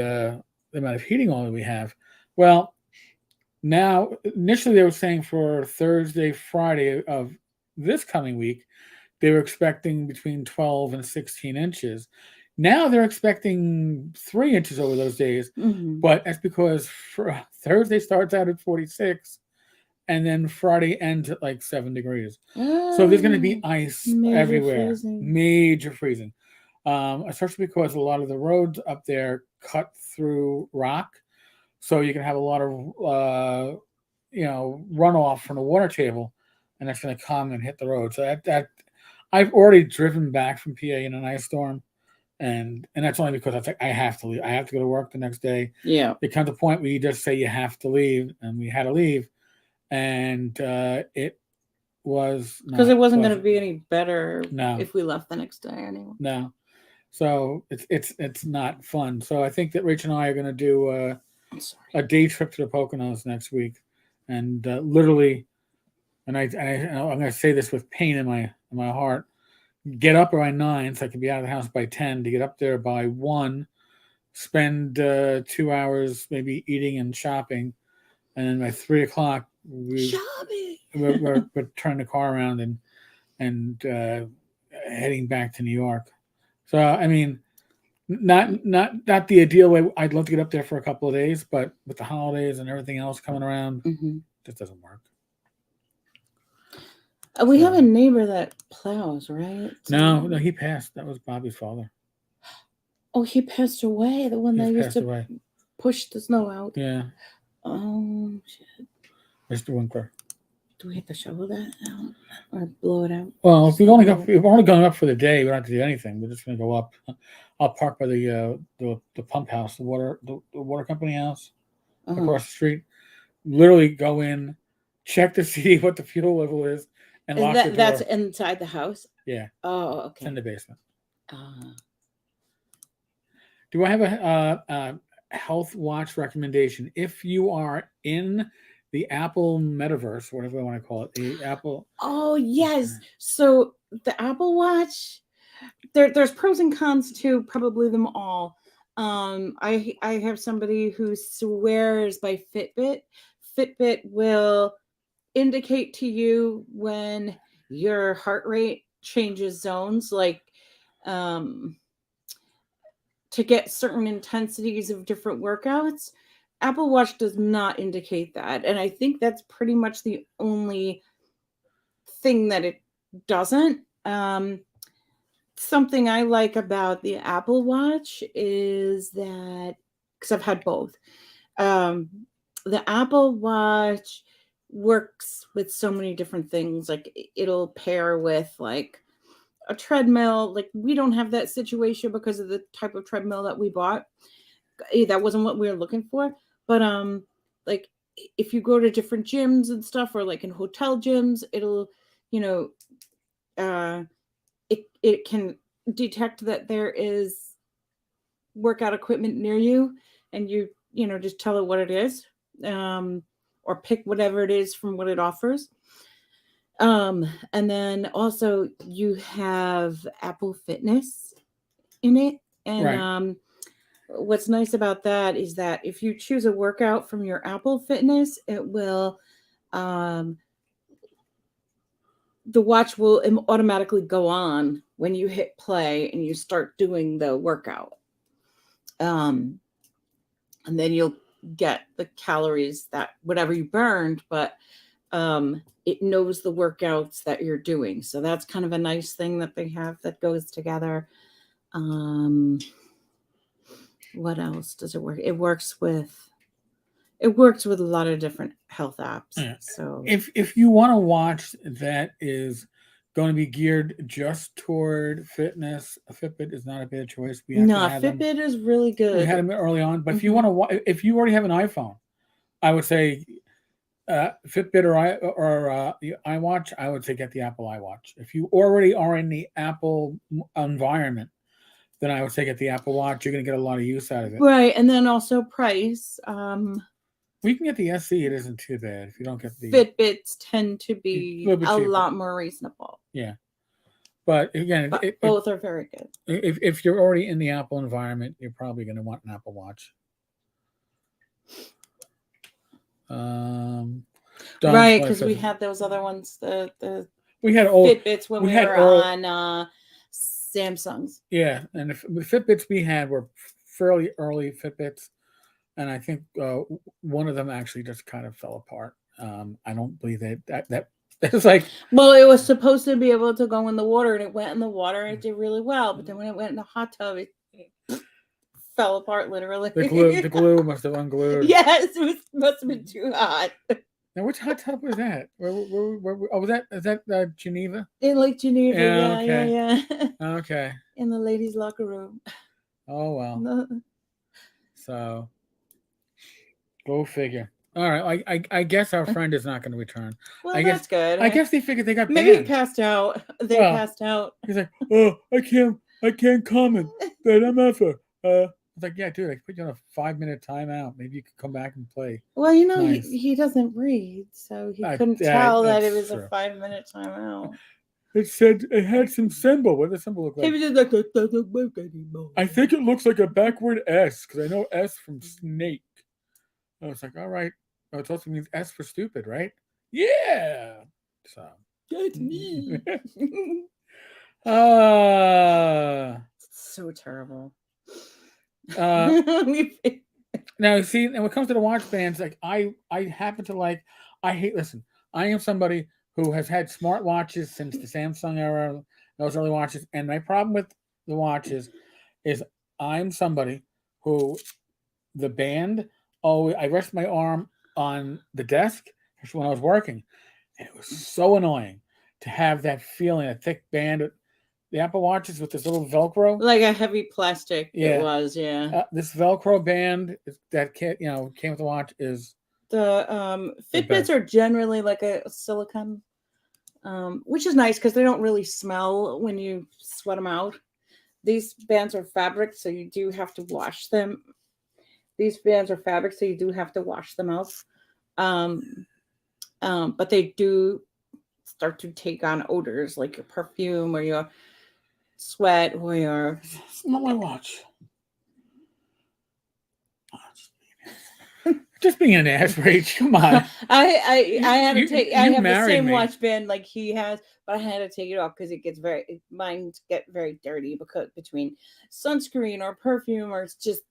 [SPEAKER 1] amount of heating oil that we have. Well, now initially they were saying for Thursday, Friday of this coming week, they were expecting between 12 and 16 inches. Now they're expecting 3 inches over those days, but that's because Thursday starts out at 46, and then Friday ends at like 7 degrees. So there's going to be ice everywhere, major freezing. Especially because a lot of the roads up there cut through rock, so you can have a lot of runoff from the water table, and that's going to come and hit the road. So that I've already driven back from PA in an ice storm, and that's only because I have to leave. I have to go to work the next day.
[SPEAKER 2] Yeah,
[SPEAKER 1] it comes to a point where you just say you have to leave, and we had to leave, and it was
[SPEAKER 2] because it wasn't going to be any better
[SPEAKER 1] no.
[SPEAKER 2] if we left the next day anyway.
[SPEAKER 1] No. So it's not fun. So I think that Rich and I are going to do a day trip to the Poconos next week, and literally, and I'm going to say this with pain in my heart. Get up by 9 so I can be out of the house by 10 to get up there by 1. Spend 2 hours maybe eating and shopping, and then by 3 o'clock we're turning the car around and heading back to New York. So I mean, not the ideal way. I'd love to get up there for a couple of days, but with the holidays and everything else coming around, just doesn't work.
[SPEAKER 2] We have a neighbor that plows, right?
[SPEAKER 1] No, he passed. That was Bobby's father.
[SPEAKER 2] Oh, he passed away. The one that used to push the snow out.
[SPEAKER 1] Yeah.
[SPEAKER 2] Oh shit.
[SPEAKER 1] Mr. Winkler.
[SPEAKER 2] Do we have to shovel that out or blow it out?
[SPEAKER 1] Well, if we're only going up for the day, we don't have to do anything. We're just going to go up. I'll park by the pump house, the water company house across the street. Literally go in, check to see what the fuel level is, and lock the door.
[SPEAKER 2] That's inside the house?
[SPEAKER 1] Yeah.
[SPEAKER 2] Oh, okay.
[SPEAKER 1] It's in the basement. Do I have a health watch recommendation? If you are in the Apple metaverse, whatever I want to call it, the Apple.
[SPEAKER 2] Oh yes. So the Apple Watch, there's pros and cons to probably them all. I have somebody who swears by Fitbit. Fitbit will indicate to you when your heart rate changes zones, like to get certain intensities of different workouts. Apple Watch does not indicate that. And I think that's pretty much the only thing that it doesn't. Something I like about the Apple Watch is that, because I've had both, the Apple Watch works with so many different things. Like it'll pair with like a treadmill. Like we don't have that situation because of the type of treadmill that we bought. That wasn't what we were looking for. But like if you go to different gyms and stuff, or like in hotel gyms, it'll, it can detect that there is workout equipment near you, and you just tell it what it is, or pick whatever it is from what it offers. And then also you have Apple Fitness in it. And
[SPEAKER 1] right.
[SPEAKER 2] What's nice about that is that if you choose a workout from your Apple Fitness, it will, the watch will automatically go on when you hit play and you start doing the workout. And then you'll get the calories that whatever you burned, but it knows the workouts that you're doing. So that's kind of a nice thing that they have that goes together. What else does it work? It works with a lot of different health apps.
[SPEAKER 1] Yeah.
[SPEAKER 2] So
[SPEAKER 1] if you want to watch that is going to be geared just toward fitness, a Fitbit is not a bad choice.
[SPEAKER 2] Fitbit is really good.
[SPEAKER 1] We had them early on, but if you want to, if you already have an iPhone, I would say Fitbit or the iWatch. I would say get the Apple iWatch. If you already are in the Apple environment, then I would say get the Apple Watch. You're going to get a lot of use out of it.
[SPEAKER 2] Right, and then also price.
[SPEAKER 1] We can get the SE. It isn't too bad if you don't get the
[SPEAKER 2] Fitbits tend to be a lot more reasonable.
[SPEAKER 1] Yeah, but again,
[SPEAKER 2] both are very good.
[SPEAKER 1] If you're already in the Apple environment, you're probably going to want an Apple Watch.
[SPEAKER 2] Right, because we had those other ones.
[SPEAKER 1] We had
[SPEAKER 2] Fitbits when we were on Samsungs.
[SPEAKER 1] Yeah, and the Fitbits we had were fairly early Fitbits, and I think one of them actually just kind of fell apart. I don't believe that it's like,
[SPEAKER 2] well, it was supposed to be able to go in the water, and it went in the water, and it did really well. But then when it went in the hot tub, it fell apart literally.
[SPEAKER 1] The glue must have unglued.
[SPEAKER 2] Yes, it must have been too hot.
[SPEAKER 1] Now, which hot tub was that? Where was that? Is that Geneva?
[SPEAKER 2] In Lake Geneva, yeah.
[SPEAKER 1] Okay.
[SPEAKER 2] In the ladies' locker room.
[SPEAKER 1] Oh, well. So, go figure. All right, I guess our friend is not going to return.
[SPEAKER 2] Well, that's good.
[SPEAKER 1] I guess they figured they got banned.
[SPEAKER 2] Maybe he passed out. Passed out.
[SPEAKER 1] He's like, oh, I can't comment. But I'm effort. I was like, yeah, dude, I put you on a 5-minute timeout. Maybe you could come back and play.
[SPEAKER 2] Well, nice. he doesn't read, so he couldn't tell that it was a 5-minute timeout.
[SPEAKER 1] It said it had some symbol. What does the symbol look like?
[SPEAKER 2] That doesn't work anymore.
[SPEAKER 1] I think it looks like a backward S, because I know S from snake. I was like, all right. Oh, it also means S for stupid, right? Yeah. So
[SPEAKER 2] that's me. So terrible.
[SPEAKER 1] Now, see, and when it comes to the watch bands, like I happen to like. Listen, I am somebody who has had smart watches since the Samsung era, those early watches, and my problem with the watches is I'm somebody who the band. Oh, I rest my arm on the desk when I was working, And it was so annoying to have that feeling, a thick band. The Apple Watches with this little Velcro.
[SPEAKER 2] Like a heavy plastic.
[SPEAKER 1] Yeah.
[SPEAKER 2] It was, yeah.
[SPEAKER 1] This Velcro band that came with the watch is
[SPEAKER 2] The
[SPEAKER 1] best.
[SPEAKER 2] Fitbits are generally like a silicone, which is nice because they don't really smell when you sweat them out. These bands are fabric, so you do have to wash them. These bands are fabric, so you do have to wash them out. But they do start to take on odors like your perfume or your sweat or your.
[SPEAKER 1] It's not my watch. Just being an ass, Rach. Come on.
[SPEAKER 2] I had to take. I have the same
[SPEAKER 1] me.
[SPEAKER 2] watch band like he has, but I had to take it off because it gets mine get very dirty because between sunscreen or perfume or it's just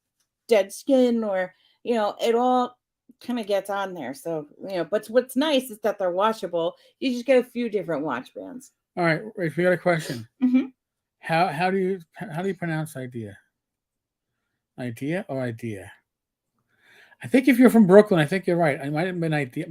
[SPEAKER 2] dead skin or it all kind of gets on there. So but what's nice is that they're washable. You just get a few different watch bands.
[SPEAKER 1] All right, Rach, we got a question.
[SPEAKER 2] Mm-hmm.
[SPEAKER 1] How do you pronounce idea? Idea or idea? I think if you're from Brooklyn, I think you're right. I might have been idea.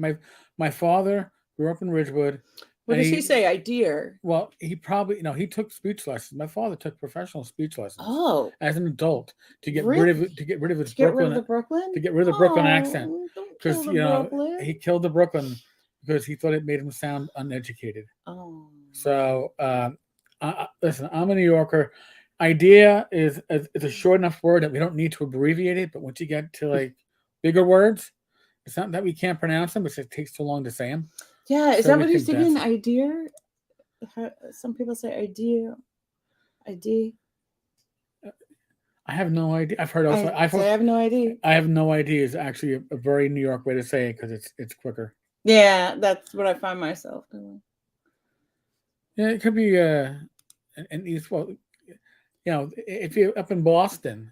[SPEAKER 1] My father grew up in Ridgewood.
[SPEAKER 2] What does he say? Idea?
[SPEAKER 1] Well, he probably he took speech lessons. My father took professional speech lessons.
[SPEAKER 2] Oh,
[SPEAKER 1] as an adult to get
[SPEAKER 2] really?
[SPEAKER 1] rid of his Brooklyn,
[SPEAKER 2] get rid of the Brooklyn,
[SPEAKER 1] to get rid of the Brooklyn accent because
[SPEAKER 2] Brooklyn.
[SPEAKER 1] He killed the Brooklyn because he thought it made him sound uneducated.
[SPEAKER 2] Oh,
[SPEAKER 1] so listen, I'm a New Yorker. Idea is a short enough word that we don't need to abbreviate it, but once you get to like bigger words, it's not that we can't pronounce them, but it takes too long to say them.
[SPEAKER 2] Yeah, is that what you're thinking? Idea? Some people say idea. Idea.
[SPEAKER 1] I have no idea. I've heard also.
[SPEAKER 2] I have no idea.
[SPEAKER 1] I have no idea is actually a very New York way to say it because it's quicker.
[SPEAKER 2] Yeah, that's what I find myself doing.
[SPEAKER 1] Yeah, it could be and if you're up in Boston,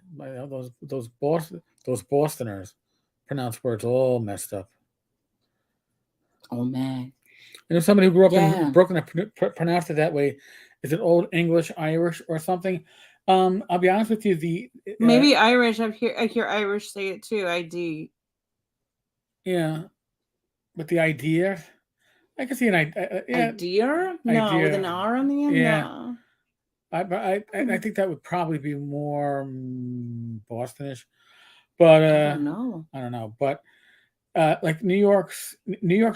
[SPEAKER 1] those Bostoners pronounce words all messed up.
[SPEAKER 2] Oh man!
[SPEAKER 1] And if somebody who grew up in Brooklyn pronounced it that way, is it Old English, Irish, or something? I'll be honest with you.
[SPEAKER 2] Maybe Irish. I hear Irish say it too. ID.
[SPEAKER 1] Yeah, but the idea, I can see an idea.
[SPEAKER 2] Idea? No, with an R on the end.
[SPEAKER 1] Yeah.
[SPEAKER 2] No.
[SPEAKER 1] I think that would probably be more Bostonish, but
[SPEAKER 2] I don't know.
[SPEAKER 1] But like New York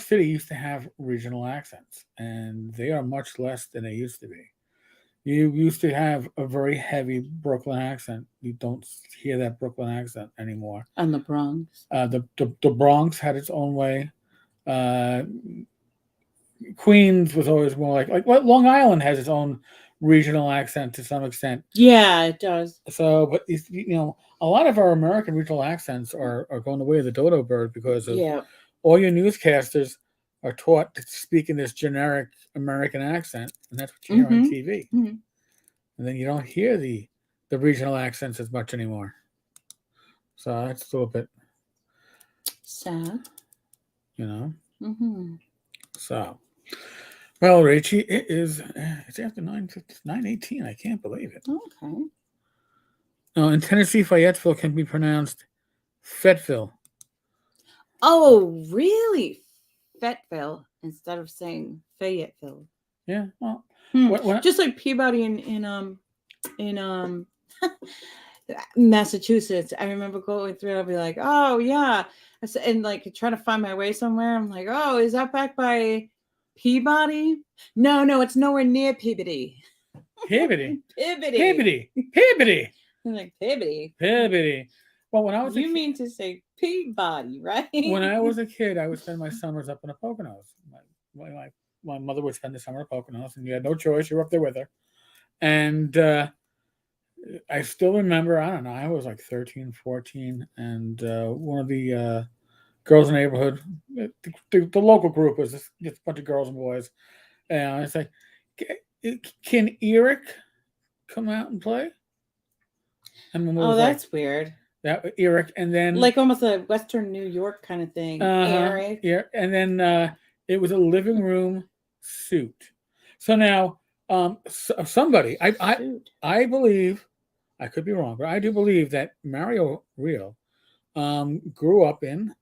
[SPEAKER 1] City used to have regional accents, and they are much less than they used to be. You used to have a very heavy Brooklyn accent. You don't hear that Brooklyn accent anymore.
[SPEAKER 2] And the Bronx.
[SPEAKER 1] The Bronx had its own way. Queens was always more like Long Island has its own regional accent to some extent.
[SPEAKER 2] Yeah, it does.
[SPEAKER 1] So, but a lot of our American regional accents are going the way of the dodo bird because of all your newscasters are taught to speak in this generic American accent, and that's what you hear on TV.
[SPEAKER 2] Mm-hmm.
[SPEAKER 1] And then you don't hear the regional accents as much anymore. So that's a little bit
[SPEAKER 2] sad.
[SPEAKER 1] Mm-hmm. So, well, Rachie, it's after 9:18. I can't believe it.
[SPEAKER 2] Okay.
[SPEAKER 1] In Tennessee, Fayetteville can be pronounced Fetville.
[SPEAKER 2] Oh, really? Fetville instead of saying Fayetteville.
[SPEAKER 1] Yeah. Well,
[SPEAKER 2] just like Peabody in Massachusetts. I remember going through. I'll be like, oh yeah, and like trying to find my way somewhere. I'm like, oh, is that back by Peabody? No, it's nowhere near Peabody.
[SPEAKER 1] Peabody. I'm
[SPEAKER 2] like Peabody.
[SPEAKER 1] Well, when I was
[SPEAKER 2] you mean to say Peabody, right?
[SPEAKER 1] When I was a kid, I would spend my summers up in the Poconos. My mother would spend the summer at Poconos, and you had no choice. You were up there with her. And I still remember, I don't know, I was like 13, 14, and one of the girls in the neighborhood, the local group was just a bunch of girls and boys. And I say, can Eric come out and play? And
[SPEAKER 2] that's weird.
[SPEAKER 1] That Eric, and then
[SPEAKER 2] like almost a Western New York kind of thing. Eric.
[SPEAKER 1] Yeah, and then it was a living room suit. So now, somebody, I believe, I could be wrong, but I do believe that Mario Real grew up in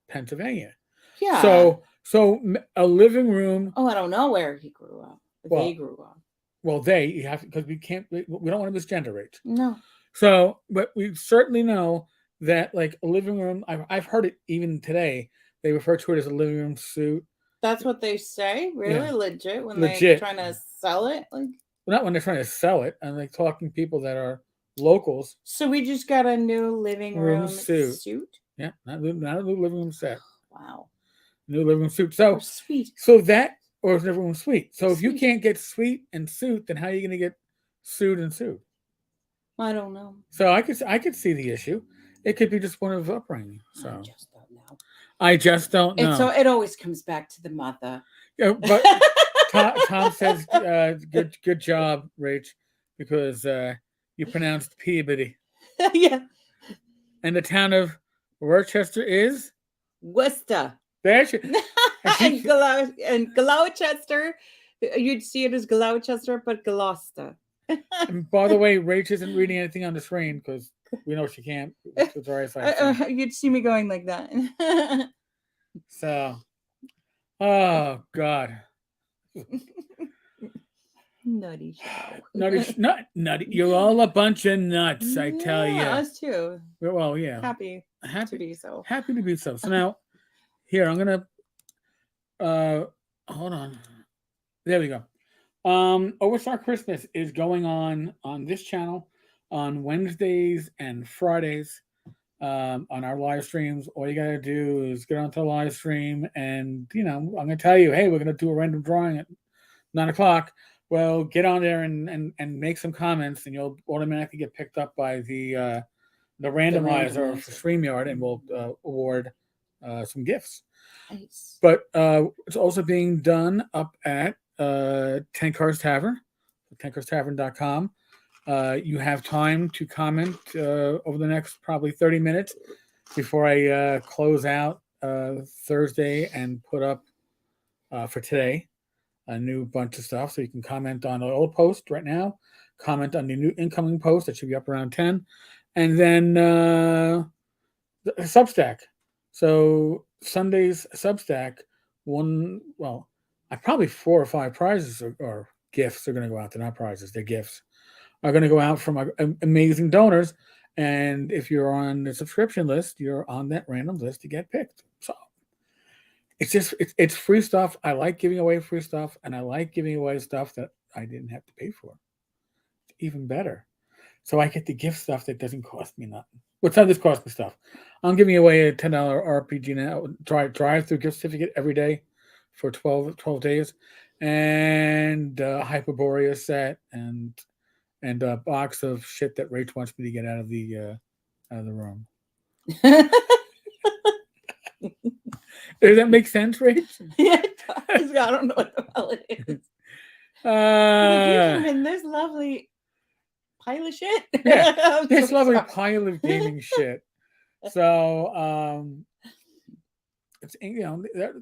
[SPEAKER 1] Pennsylvania.
[SPEAKER 2] Yeah.
[SPEAKER 1] So a living room.
[SPEAKER 2] Oh, I don't know where he grew up.
[SPEAKER 1] Well,
[SPEAKER 2] They grew up.
[SPEAKER 1] Well, you have because we can't. We don't want to misgender rates.
[SPEAKER 2] No.
[SPEAKER 1] So, but we certainly know that like a living room. I've heard it even today. They refer to it as a living room suite.
[SPEAKER 2] That's what they say. Really
[SPEAKER 1] Yeah.
[SPEAKER 2] legit when
[SPEAKER 1] Legit.
[SPEAKER 2] they're trying to sell it. Like,
[SPEAKER 1] not when they're trying to sell it, and like talking people that are locals.
[SPEAKER 2] So we just got a new living room suit.
[SPEAKER 1] Yeah, not a new living room set.
[SPEAKER 2] Wow.
[SPEAKER 1] New living room suite. So
[SPEAKER 2] sweet.
[SPEAKER 1] So that or living room suite. So if you
[SPEAKER 2] Sweet.
[SPEAKER 1] can't get suite and suit, then how are you going to get suit and suit?
[SPEAKER 2] I don't know.
[SPEAKER 1] So I could see the issue. It could be just one of upbringing. So
[SPEAKER 2] I just don't know.
[SPEAKER 1] I just don't know.
[SPEAKER 2] So it always comes back to the mother.
[SPEAKER 1] Yeah, but Tom says, "Good job, Rach, because you pronounced Peabody."
[SPEAKER 2] Yeah.
[SPEAKER 1] And the town of Worcester is
[SPEAKER 2] Worcester.
[SPEAKER 1] There she,
[SPEAKER 2] and Gloucester. You'd see it as Gloucester, but Gloucester.
[SPEAKER 1] And by the way, Rach isn't reading anything on the screen because we know she can't. It's our eyesight.
[SPEAKER 2] You'd see me going like that.
[SPEAKER 1] So, oh God.
[SPEAKER 2] Nutty show.
[SPEAKER 1] Nutty. You're all a bunch of nuts, I tell you.
[SPEAKER 2] Us too.
[SPEAKER 1] Well, yeah.
[SPEAKER 2] Happy to be so.
[SPEAKER 1] Happy to be so. So now, here, I'm going to, hold on. There we go. Overstar Christmas is going on this channel on Wednesdays and Fridays on our live streams. All you got to do is get onto the live stream and, I'm going to tell you, hey, we're going to do a random drawing at 9 o'clock. Well, get on there and make some comments and you'll automatically get picked up by the randomizer for StreamYard and we'll award some gifts.
[SPEAKER 2] Nice.
[SPEAKER 1] But it's also being done up at 10 Cars Tavern, 10carstavern.com. You have time to comment over the next probably 30 minutes before I close out Thursday and put up for today a new bunch of stuff. So you can comment on the old post right now, comment on the new incoming post that should be up around 10, and then the Substack. So Sunday's Substack, probably 4 or 5 prizes or gifts are going to go out. They're not prizes, they're gifts. Are going to go out from amazing donors. And if you're on the subscription list, you're on that random list to get picked. So it's free stuff. I like giving away free stuff, and I like giving away stuff that I didn't have to pay for. Even better. So I get the gift stuff that doesn't cost me nothing. What's this cost me stuff? I'm giving away a $10 RPG now drive-through gift certificate every day for 12 days, and a Hyperborea set and a box of shit that Rach wants me to get out of the room. Does that make sense, Rach?
[SPEAKER 2] Yeah, it does. I don't know what the hell it is. In this lovely pile of shit.
[SPEAKER 1] Yeah, this lovely pile of gaming shit. So it's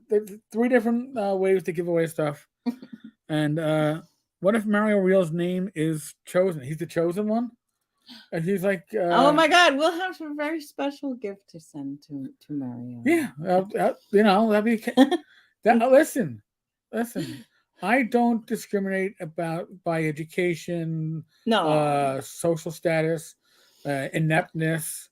[SPEAKER 1] there's 3 different ways to give away stuff. And what if Mario Real's name is chosen? He's the chosen one, and he's like,
[SPEAKER 2] oh my God, we'll have a very special gift to send to Mario.
[SPEAKER 1] Yeah, that'd be listen. I don't discriminate by education, social status, ineptness,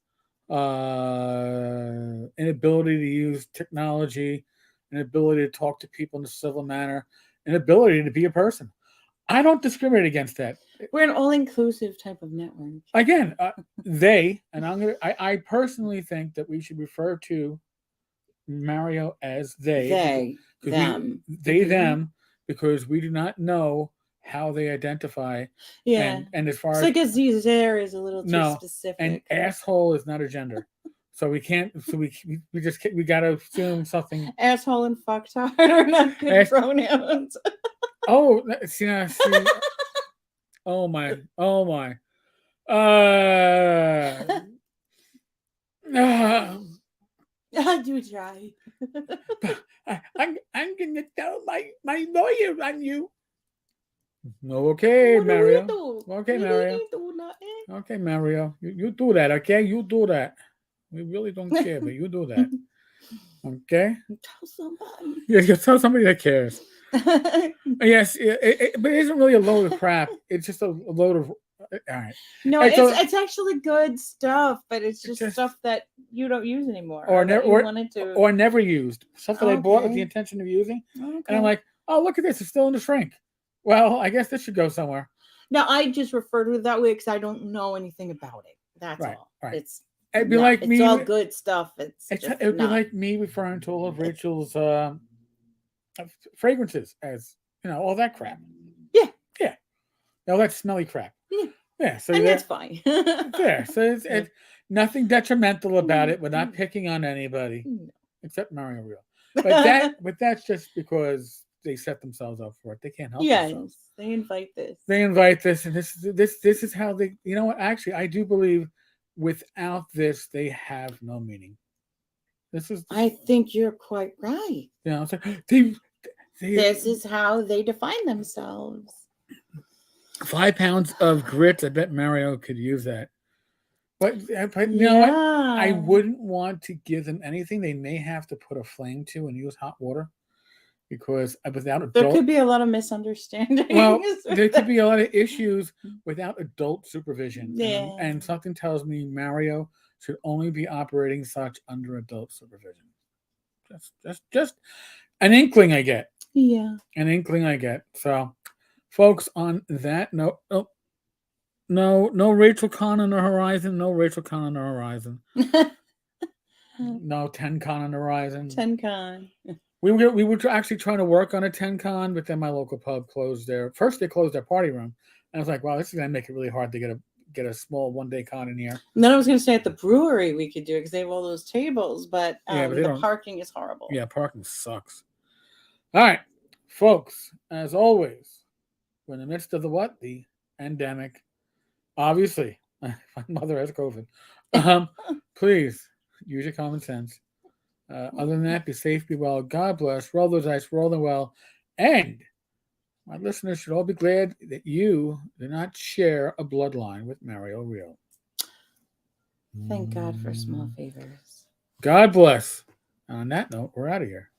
[SPEAKER 1] inability to use technology, inability to talk to people in a civil manner, inability to be a person. I don't discriminate against that.
[SPEAKER 2] We're an all-inclusive type of network. Again,
[SPEAKER 1] I personally think that we should refer to Mario as they. Them. Them, because we do not know how they identify.
[SPEAKER 2] Yeah.
[SPEAKER 1] And as far
[SPEAKER 2] as like a there is a little too specific.
[SPEAKER 1] And asshole is not a gender. So we can't. So we gotta assume something.
[SPEAKER 2] Asshole and fucktard are not good pronouns.
[SPEAKER 1] Oh, see. Oh my.
[SPEAKER 2] I do try.
[SPEAKER 1] I'm gonna tell my lawyer on you. Okay, Mario. Okay, Mario. Okay, Mario. You do that, okay? You do that. We really don't care, but you do that. Okay.
[SPEAKER 2] Tell somebody.
[SPEAKER 1] Yeah, you tell somebody that cares. Yes, but it isn't really a load of crap. It's just a load of. All right.
[SPEAKER 3] No,
[SPEAKER 1] It's
[SPEAKER 3] it's actually good stuff, but it's just
[SPEAKER 1] just-
[SPEAKER 3] stuff that you don't use anymore,
[SPEAKER 1] or
[SPEAKER 3] that
[SPEAKER 1] never
[SPEAKER 3] you wanted to.
[SPEAKER 1] or never used stuff that I bought with the
[SPEAKER 3] Okay.
[SPEAKER 1] intention of using,
[SPEAKER 3] Okay.
[SPEAKER 1] and I'm like, oh, look at this, it's still in the shrink. Well, I guess this should go somewhere.
[SPEAKER 3] Now I just refer to it that way because I don't know anything about it. That's
[SPEAKER 1] Right,
[SPEAKER 3] all.
[SPEAKER 1] right.
[SPEAKER 3] It's
[SPEAKER 1] It'd be like
[SPEAKER 3] it's
[SPEAKER 1] me.
[SPEAKER 3] all good stuff. It
[SPEAKER 1] It'd be like me referring to all of Rachel's fragrances as all that crap.
[SPEAKER 3] Yeah.
[SPEAKER 1] Yeah. All that smelly crap.
[SPEAKER 3] Yeah.
[SPEAKER 1] Yeah. So
[SPEAKER 3] and that's fine.
[SPEAKER 1] there. So it's nothing detrimental about it. We're not picking on anybody except Mario Real. But that's just because they set themselves up for it. They can't help themselves.
[SPEAKER 3] They invite this.
[SPEAKER 1] They invite this, and this is how they. You know what? Actually, I do believe without this, they have no meaning.
[SPEAKER 2] I think you're quite right.
[SPEAKER 1] It's like
[SPEAKER 2] This is how they define themselves.
[SPEAKER 1] 5 pounds of grits. I bet Mario could use that. But you know what? I wouldn't want to give them anything they may have to put a flame to and use hot water. Because without adult,
[SPEAKER 3] there could be a lot of misunderstandings.
[SPEAKER 1] Well, there could be a lot of issues without adult supervision.
[SPEAKER 3] Yeah.
[SPEAKER 1] And something tells me Mario should only be operating such under adult supervision. Just an inkling I get.
[SPEAKER 3] Yeah.
[SPEAKER 1] An inkling I get. So, folks, on that note, no Rachel Kahn on the horizon. No Rachel Kahn on the horizon. No 10 Con on the horizon.
[SPEAKER 3] 10 Con.
[SPEAKER 1] We were actually trying to work on a 10 Con, but then my local pub closed first they closed their party room. And I was like, wow, this is going to make it really hard to get a small 1-day con in here.
[SPEAKER 3] And then I was going to say at the brewery we could do it because they have all those tables, but
[SPEAKER 1] but
[SPEAKER 3] the parking is horrible.
[SPEAKER 1] Yeah, parking sucks. All right, folks, as always, we're in the midst of the endemic. Obviously, my mother has COVID. Please use your common sense. Other than that, be safe, be well. God bless. Roll those dice, roll them well. And my listeners should all be glad that you do not share a bloodline with Mario Real.
[SPEAKER 2] Thank God for small favors.
[SPEAKER 1] God bless. On that note, we're out of here.